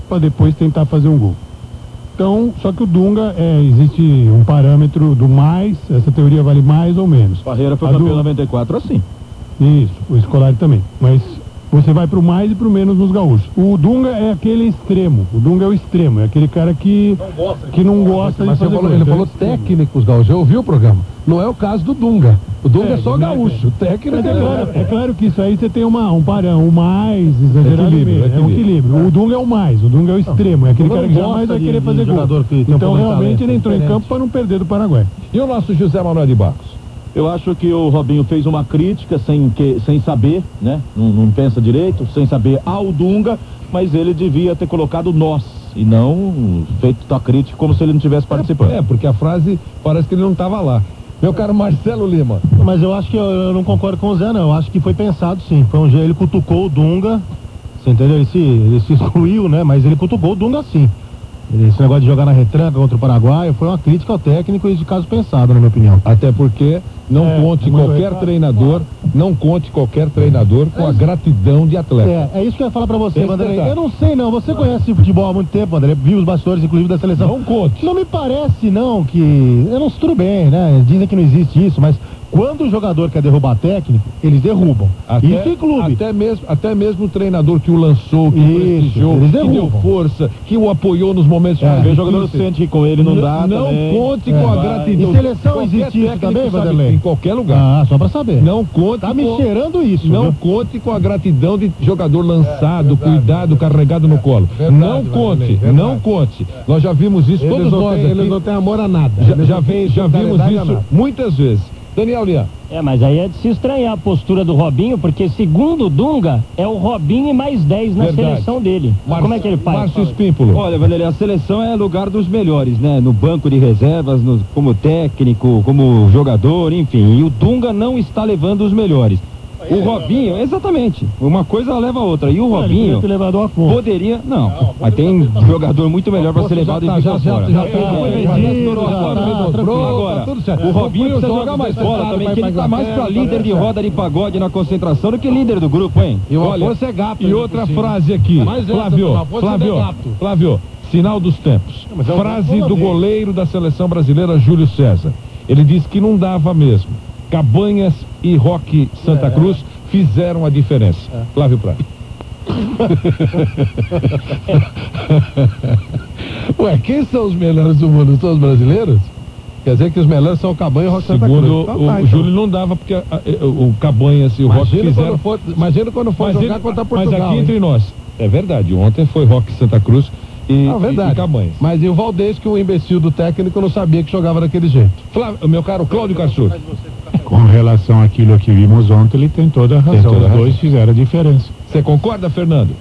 para depois tentar fazer um gol. Então, só que o Dunga, existe um parâmetro do mais, essa teoria vale mais ou menos. Parreira foi campeão 94 assim. Isso, o Scolari também, mas você vai pro mais e pro menos nos gaúchos. O Dunga é aquele extremo, o Dunga é o extremo, é aquele cara que não gosta de fazer gol. Ele falou técnicos gaúchos, eu ouvi o programa. Não é o caso do Dunga. O Dunga é só gaúcho, o técnico é claro que isso aí você tem um parão, o mais exagerado mesmo, é um equilíbrio. O Dunga é o mais, o Dunga é o extremo, é aquele cara que jamais vai querer fazer gol. Então realmente ele entrou em campo para não perder do Paraguai. E o nosso José Manuel de Barros? Eu acho que o Robinho fez uma crítica sem saber, né? Não pensa direito, sem saber ao Dunga, mas ele devia ter colocado nós e não feito a crítica como se ele não tivesse participando. Porque a frase parece que ele não estava lá. Meu caro Marcelo Lima. Mas eu acho que eu não concordo com o Zé, não. Eu acho que foi pensado sim. Foi um jeito, ele cutucou o Dunga, você entendeu? Ele se excluiu, né? Mas ele cutucou o Dunga sim. Esse negócio de jogar na retranca contra o Paraguai foi uma crítica ao técnico e de caso pensado, na minha opinião. Até porque não conte qualquer treinador com a gratidão de atleta. É isso que eu ia falar pra você, Vanderlei. Eu não sei não, você conhece futebol há muito tempo, Vanderlei, viu os bastidores, inclusive, da seleção. Não conte. Não me parece não que, eu não sei, tudo bem, né, dizem que não existe isso, mas quando o jogador quer derrubar técnico, eles derrubam. Isso em clube. Até mesmo o treinador que o lançou, que o prestigiou, que deu força, que o apoiou nos momentos o jogador sente que com ele não dá. Não conte com a gratidão. Em seleção existe isso também, Vanderlei? Em qualquer lugar. Só pra saber. Não conte. Tá me cheirando isso. Não conte com a gratidão de jogador lançado, cuidado, carregado no colo. Não conte. Nós já vimos isso, todos nós aqui. Eles não têm amor a nada. Já vimos isso muitas vezes. Daniel Lian. Mas aí é de se estranhar a postura do Robinho, porque segundo o Dunga, é o Robinho e mais 10 na seleção dele. Como é que ele faz? Márcio Espímpolo. Olha, Vanderlei, a seleção é lugar dos melhores, né? No banco de reservas, como técnico, como jogador, enfim. E o Dunga não está levando os melhores. O Robinho, exatamente, uma coisa leva a outra. E o Robinho poderia, mas tem jogador muito melhor para ser levado e ficar fora. Agora, o Robinho precisa jogar mais bola também, que ele tá mais para líder de roda de pagode na concentração do que líder do grupo, hein? E outra frase aqui, Flávio, sinal dos tempos. Frase do goleiro da seleção brasileira, Júlio César. Ele disse que não dava mesmo. Cabanhas e Roque Santa Cruz fizeram a diferença. Flávio Prado. Ué, quem são os melhores do mundo? São os brasileiros? Quer dizer que os melhores são o Cabanhas e o Roque Santa Cruz. Segundo o Júlio não dava, porque o Cabanhas e o Roque fizeram... Imagina quando for jogar contra Portugal. Mas aqui entre nós, é verdade, ontem foi Roque Santa Cruz e Cabanhas. Mas e o Valdez, que o imbecil do técnico não sabia que jogava daquele jeito? Meu caro Cláudio Karsur. Com relação àquilo que vimos ontem, ele tem toda a razão. Os dois fizeram a diferença. Você concorda, Fernando?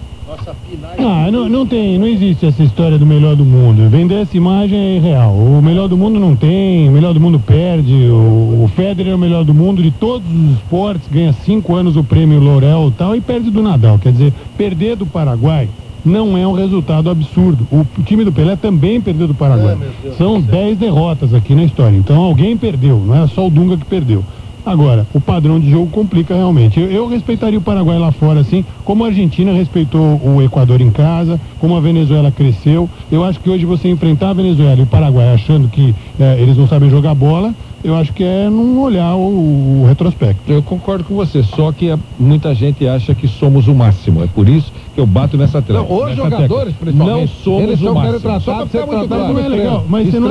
Não existe essa história do melhor do mundo. Vender essa imagem é irreal. O melhor do mundo não tem, o melhor do mundo perde. O Federer é o melhor do mundo de todos os esportes, ganha 5 anos o prêmio Laurel e tal, e perde do Nadal. Quer dizer, perder do Paraguai não é um resultado absurdo. O time do Pelé também perdeu do Paraguai. São 10 derrotas aqui na história. Então alguém perdeu, não é só o Dunga que perdeu. Agora, o padrão de jogo complica realmente. Eu respeitaria o Paraguai lá fora, assim, como a Argentina respeitou o Equador em casa, como a Venezuela cresceu. Eu acho que hoje você enfrentar a Venezuela e o Paraguai achando que eles não sabem jogar bola, eu acho que é não olhar o retrospecto. Eu concordo com você, só que muita gente acha que somos o máximo. É por isso que eu bato nessa tecla. Os jogadores, principalmente, não somos o máximo. Só pra muito claro. Não é legal, mas você não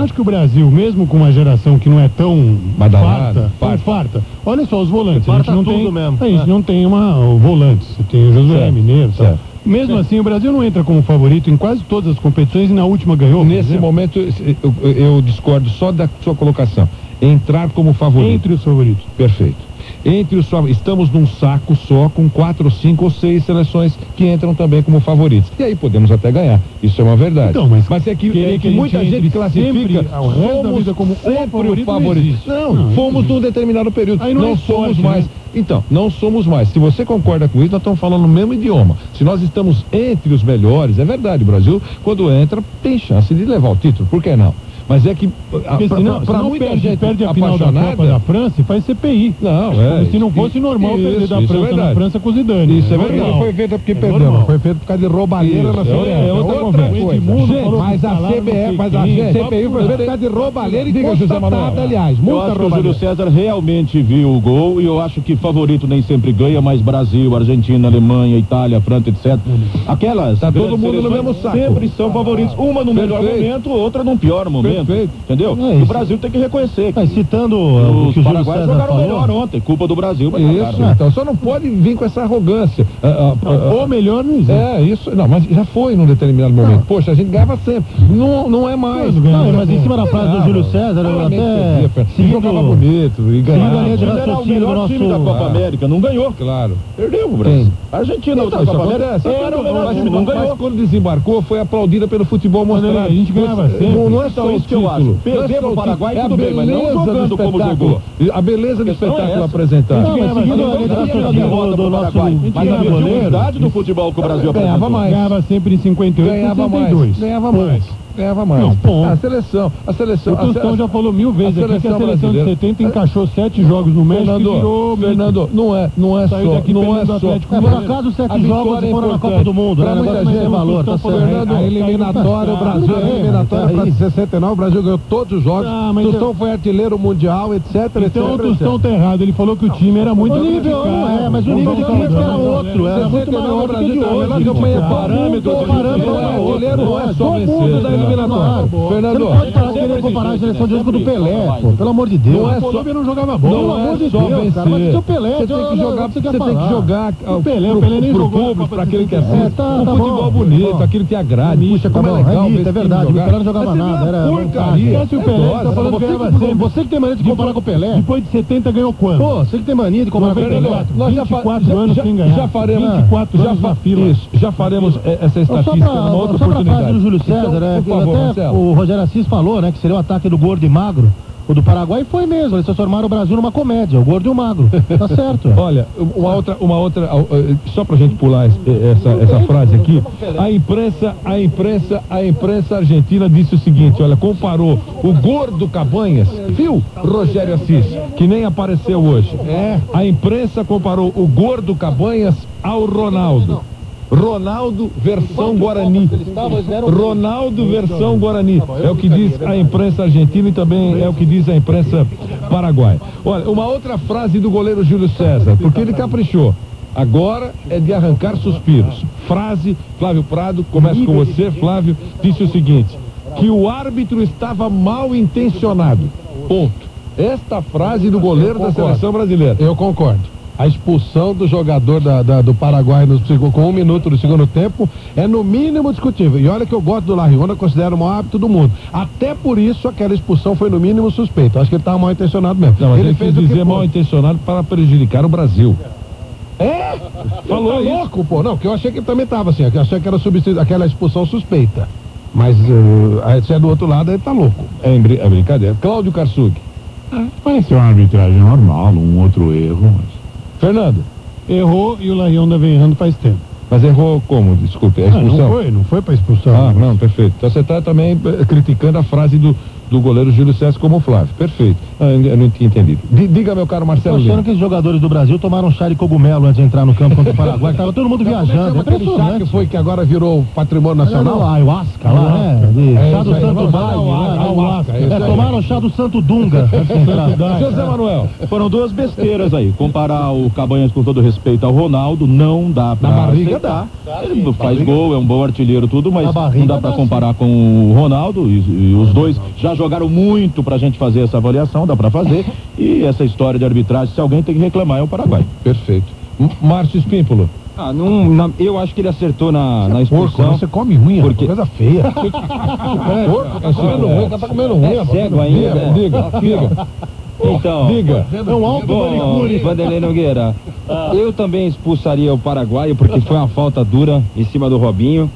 acha que o Brasil, mesmo com uma geração que não é tão farta, olha só, os volantes, a gente não tem volantes, você tem o Josué Mineiro, sabe? Mesmo assim, o Brasil não entra como favorito em quase todas as competições e na última ganhou. Nesse momento, eu discordo só da sua colocação. Entrar como favorito. Entre os favoritos. Perfeito. Estamos num saco só com 4, 5 ou 6 seleções que entram também como favoritos. E aí podemos até ganhar. Isso é uma verdade. Então, mas é que muita gente classifica ao resto da vida como sempre o favorito. Não, fomos num determinado período. Aí não somos mais. Né? Então, não somos mais. Se você concorda com isso, nós estamos falando o mesmo idioma. Se nós estamos entre os melhores, é verdade, o Brasil, quando entra, tem chance de levar o título. Por que não? Mas é que para muita gente perde a final da Copa da França e faz CPI. Não, se não fosse normal perder da França na França com o Zidane. Isso é verdade. Não foi feito porque perdeu, não. Foi feito por causa de roubalheira na CBF. É outra coisa. Mas a CPI foi feita por causa de roubalheira e constatada, aliás. Eu acho que o Júlio César realmente viu o gol e eu acho que favorito nem sempre ganha, mas Brasil, Argentina, Alemanha, Itália, França, etc. Aquelas tá todo mundo no mesmo saco. Sempre são favoritos. Uma no melhor momento, outra num pior momento. Perfeito. Entendeu? O Brasil tem que reconhecer. Citando os paraguaios jogaram melhor ontem. Culpa do Brasil. Isso, então só não pode vir com essa arrogância. Ou melhor não existe. Isso. Não, mas já foi num determinado momento. Poxa, a gente ganhava sempre. Não é mais. Mas em cima da frase do Júlio César, eu até jogava bonito e ganhava. Era o melhor time da Copa América. Não ganhou. Claro. Perdeu o Brasil. A Argentina na Copa América era o melhor time. Não ganhou. Mas quando desembarcou, foi aplaudida pelo futebol mostrado. A gente ganhava sempre. Não é só isso que eu acho. Perder pro Paraguai, tudo bem, mas não jogando como jogou. A beleza do espetáculo apresentado. Mas a mediunidade do futebol que o Brasil ganhava mais. Ganhava sempre em 58 e 62. Ganhava mais. Não, a seleção. O Tostão já falou 1000 vezes aqui que a seleção de 70 encaixou 7 jogos no México e virou... Fernando, não é só. Por acaso 7 jogos foram na Copa do Mundo, né? Negócio mais de valor, tá certo. A eliminatória, o Brasil, a eliminatória para 69, o Brasil ganhou todos os jogos. O Tostão foi artilheiro mundial, etc. Então o Tostão tá errado, ele falou que o time era muito... O nível não é, mas o nível de campo era outro, era muito maior do que de hoje. Artilheiro não é só vencer. Eliminatório. Fernando, você não pode parar querendo comparar a seleção de hoje com o do Pelé, pô, pelo amor de Deus. Não é a Colômbia não jogava bola, pelo amor de Deus, cara, mas o Pelé, você tem que jogar, você tem que jogar o Pelé nem pro público, para aquele que assiste, um futebol bonito, aquilo que agrade. Puxa, como é legal, é verdade, o Pelé não jogava nada, era porcaria. Se o Pelé tá falando que ganhava sempre, você que tem mania de comparar com o Pelé. Depois de 70 ganhou quando? Pô, você que tem mania de comparar com o Pelé. Nós 24 anos sem ganhar. Já faremos 24 anos na fila. Isso, já faremos essa estatística numa outra oportunidade. Só pra do Júlio César, né? Por favor, Marcelo. O Rogério Assis falou, né, que seria o ataque do gordo e magro. O do Paraguai foi mesmo, eles transformaram o Brasil numa comédia, o gordo e o magro. Tá certo. Olha, uma outra, só pra gente pular essa frase aqui, a imprensa argentina disse o seguinte, olha, comparou o gordo Cabanhas, viu, Rogério Assis, que nem apareceu hoje. A imprensa comparou o gordo Cabanhas ao Ronaldo. Ronaldo versão Guarani. Ronaldo versão Guarani. É o que diz a imprensa argentina e também é o que diz a imprensa paraguaia. Olha, uma outra frase do goleiro Júlio César, porque ele caprichou. Agora é de arrancar suspiros. Frase, Flávio Prado, começa com você, Flávio, disse o seguinte, que o árbitro estava mal intencionado. Ponto. Esta frase do goleiro da seleção brasileira. Eu concordo. A expulsão do jogador do Paraguai com 1 minuto do segundo tempo é no mínimo discutível. E olha que eu gosto do Larriona, considero o maior árbitro do mundo. Até por isso aquela expulsão foi no mínimo suspeita. Acho que ele estava mal intencionado mesmo. Não, mas ele fez dizer mal intencionado para prejudicar o Brasil. Falou louco, pô. Não, que eu achei que ele também estava assim. Eu achei que era aquela expulsão suspeita. Mas se é do outro lado, ele tá louco. É brincadeira. Cláudio Karsug. Parece uma arbitragem normal, um outro erro, mas... Fernando. Errou e o Larionda vem errando faz tempo. Mas errou como? Desculpe, a expulsão? Não foi pra expulsão. Ah, não, perfeito. Então você está também criticando a frase do goleiro Júlio César como o Flávio. Perfeito. Eu não tinha entendido. Diga, meu caro Marcelo. Tô achando que os jogadores do Brasil tomaram chá de cogumelo antes de entrar no campo contra o Paraguai. Tava todo mundo viajando. Aquele chá que foi que agora virou patrimônio nacional? Não, ayahuasca lá, né? Chá do Santo Daime. Tomaram chá do Santo Dunga. José Manuel. Foram duas besteiras aí. Comparar o Cabanhas, com todo respeito ao Ronaldo, não dá pra... Na barriga dá. Ele faz gol, é um bom artilheiro, tudo, mas não dá pra comparar com o Ronaldo. E os dois já jogaram muito pra gente fazer essa avaliação, dá pra fazer. E essa história de arbitragem, se alguém tem que reclamar, é o Paraguai. Perfeito. Márcio Espímpolo. Eu acho que ele acertou na expulsão. Porco, você come unha, porque... coisa feia. Porco, tá comendo unha, tá comendo unha. É cego ainda. Diga. Então, diga. É um alto manicure. Vanderlei Nogueira, eu também expulsaria o paraguaio porque foi uma falta dura em cima do Robinho.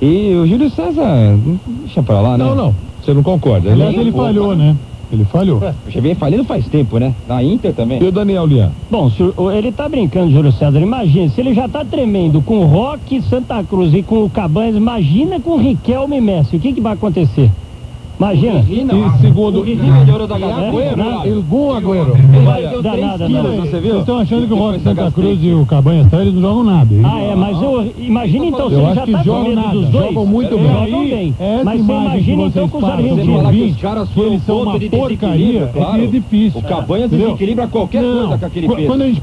E o Júlio César, deixa pra lá, né? Não, você não concorda. Aliás, ele falhou, né? Ele falhou. Já vem falhando faz tempo, né? Na Inter também. E o Daniel Lian? Bom, ele tá brincando, Júlio César. Imagina, se ele já tá tremendo com o Roque, Santa Cruz e com o Cabanhas, imagina com o Riquelme e Messi. O que vai acontecer? Imagina. E segundo... O Riquelme melhorou da galera. Algum Agüero. Não vai dar nada, não. Você viu? Vocês estão achando que o Roque, Santa Cruz e o Cabanhas, eles não jogam nada. Mas imagina então, se ele já tá com medo dos dois. Jogam muito bem. Mas você imagina então com os argentinos. Os caras que eles são uma porcaria, é difícil. O Cabanhas desequilibra qualquer coisa com aquele peso. Quando a gente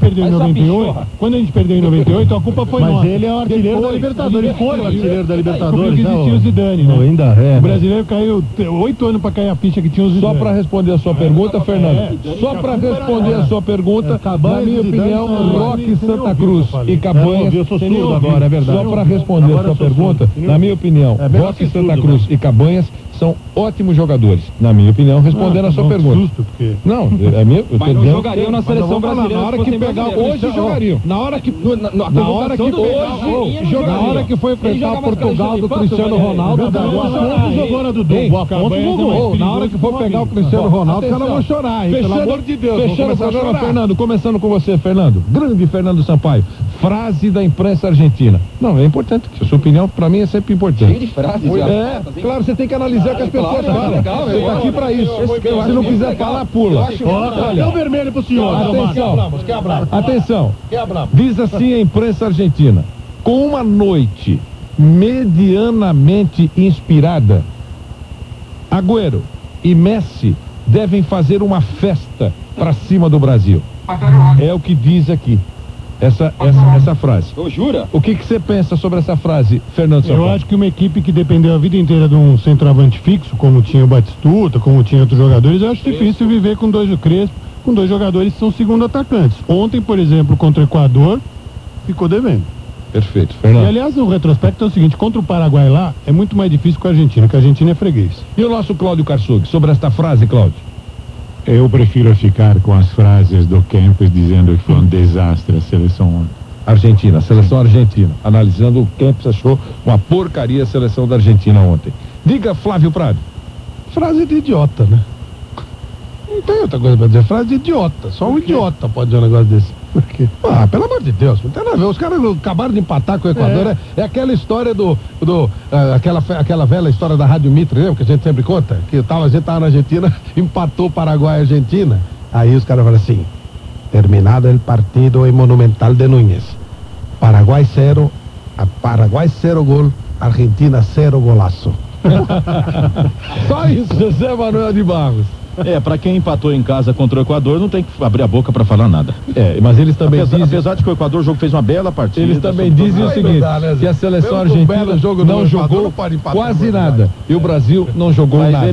perdeu em 98, a culpa foi nossa. Mas ele é o artilheiro da Libertadores. Ele foi o artilheiro da Libertadores. Porque existiu o Zidane, né? Ainda é. O brasileiro caiu 8 anos pra cair a ficha que tinha os Só para responder a sua pergunta, Fernando. Só para responder a sua pergunta, na minha opinião, Roque, Santa Cruz e Cabanhas. Eu sou surdo agora, é verdade. Só para responder a sua pergunta, na minha opinião, Roque, Santa Cruz e Cabanhas são ótimos jogadores, na minha opinião, respondendo a sua pergunta. Susto, porque... Não, é meu. Mas não jogariam na seleção brasileira. Na hora que pegar hoje jogariam. Na hora que foi enfrentar o Portugal do Cristiano Ronaldo, jogou na Dudu. na hora que for pegar o Cristiano Ronaldo, os caras vão chorar, hein? Pelo amor de Deus. Fechando o programa, Fernando, começando com você, Fernando. Grande Fernando Sampaio. Frase da imprensa argentina. Não, é importante. A sua opinião, pra mim, é sempre importante. Cheio de frases. Claro, você tem que analisar o que as pessoas falam. Você tá aqui pra isso. Se não quiser falar, pula. Olha, o vermelho pro senhor. Atenção. Diz assim a imprensa argentina: com uma noite medianamente inspirada, Agüero e Messi devem fazer uma festa pra cima do Brasil. É o que diz aqui essa frase. Jura? O que você pensa sobre essa frase, Fernando Sampaio? Eu acho que uma equipe que dependeu a vida inteira de um centroavante fixo, como tinha o Batistuta, como tinha outros jogadores, eu acho difícil viver com dois jogadores que são segundo atacantes. Ontem, por exemplo, contra o Equador, ficou devendo. Perfeito, Fernando. E aliás, o retrospecto é o seguinte: contra o Paraguai lá, é muito mais difícil que a Argentina, porque a Argentina é freguês. E o nosso Cláudio Karsug, sobre esta frase, Cláudio? Eu prefiro ficar com as frases do Kempes dizendo que foi um desastre a seleção ontem. Argentina, a seleção argentina. Analisando, o Kempes achou uma porcaria a seleção da Argentina ontem. Diga, Flávio Prado. Frase de idiota, né? Não tem outra coisa pra dizer. Frase de idiota. Só um idiota pode dizer um negócio desse. Por quê? Ah, pelo amor de Deus, não tem nada a ver. Os caras acabaram de empatar com o Equador. É aquela história aquela velha história da Rádio Mitre, lembra? Que a gente sempre conta. Que a gente tava na Argentina, empatou Paraguai e Argentina. Aí os caras falaram assim: terminado el partido em Monumental de Núñez. Paraguai 0 gol, Argentina 0 golaço. Só isso. José Manuel de Barros. Pra quem empatou em casa contra o Equador, não tem que abrir a boca pra falar nada. Mas eles também dizem... Apesar de que o Equador, o jogo fez uma bela partida. Eles também dizem o seguinte, que a seleção argentina não jogou quase nada. E o Brasil não jogou nada.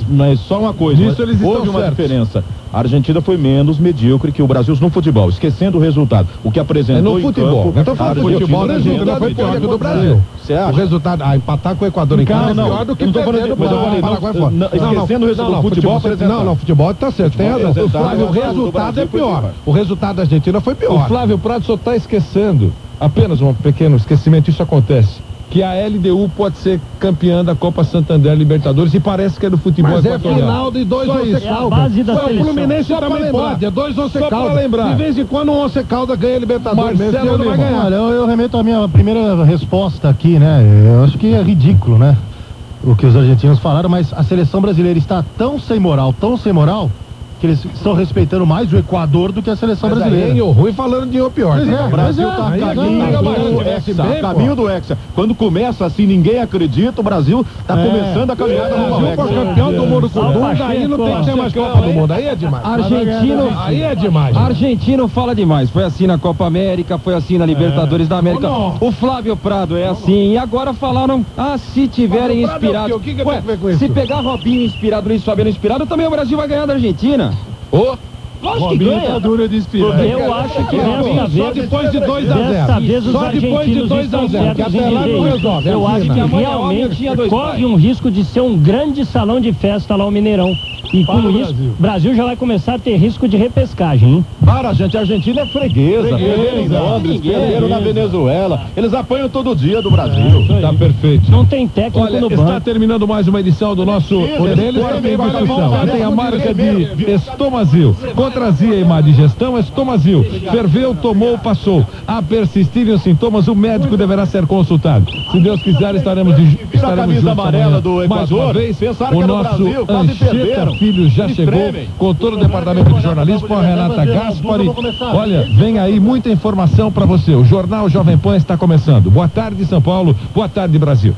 Mas só uma coisa, houve uma diferença. A Argentina foi menos medíocre que o Brasil no futebol, esquecendo o resultado. O que apresentou no futebol. Campo, então falando de futebol, o resultado foi pior que o do Brasil. Você acha? O resultado, empatar com o Equador em casa é pior do que perder do Paraguai fora. Esquecendo o resultado do futebol, futebol tá certo. Tem razão. O resultado é pior. O resultado da Argentina foi pior. O Flávio Prado só está esquecendo, apenas um pequeno esquecimento, isso acontece, que a LDU pode ser campeã da Copa Santander Libertadores e parece que é do futebol equatoriano. Mas é final de 2 Once Caldas. O Fluminense também pode, é 2 Once Caldas. Só pra lembrar. De vez em quando um Once Caldas ganha Libertadores. Marcelo não vai ganhar. Eu remeto a minha primeira resposta aqui, né? Eu acho que é ridículo, né? O que os argentinos falaram, mas a seleção brasileira está tão sem moral, que eles estão respeitando mais o Equador do que a seleção brasileira. Aí, o ruim falando de o pior. O Brasil tá a caminho do Hexa. Quando começa assim, ninguém acredita, o Brasil tá começando a caminhada no Brasil for campeão do mundo com Dunga, aí não tem que ter mais Copa do Mundo. Aí é demais. Aí é demais. Argentino fala demais. Foi assim na Copa América, foi assim na Libertadores da América. O Flávio Prado é assim. E agora falaram, se tiverem inspirado. Se pegar Robinho inspirado, Luiz Fabiano inspirado, também o Brasil vai ganhar da Argentina. Lógico que ganha. Tá dura de inspirar. Eu acho que dessa vez... Só depois de 2 a 0. Dessa vez os argentinos estão certos em dizer isso. Eu acho que realmente corre um risco de ser um grande salão de festa lá o Mineirão. E com isso, o Brasil já vai começar a ter risco de repescagem, hein? Para, gente, a Argentina é freguesa. Perderam em Londres, perderam na Venezuela. Eles apanham todo dia do Brasil. Tá perfeito. Não tem técnico no banco. Está terminando mais uma edição do nosso discussão. Tem a marca de Estomazil. Contra azia e má digestão, Estomazil. Ferveu, tomou, passou. A persistirem os sintomas, o médico deverá ser consultado. Se Deus quiser, estaremos juntos. A camisa amarela do Equador, mais uma vez, pensaram o que era nosso Brasil, quase perderam. Filho já chegou com todo o departamento de jornalismo, com a Renata Gaspari. Olha, vem aí muita informação para você. O Jornal Jovem Pan está começando. Boa tarde, São Paulo. Boa tarde, Brasil.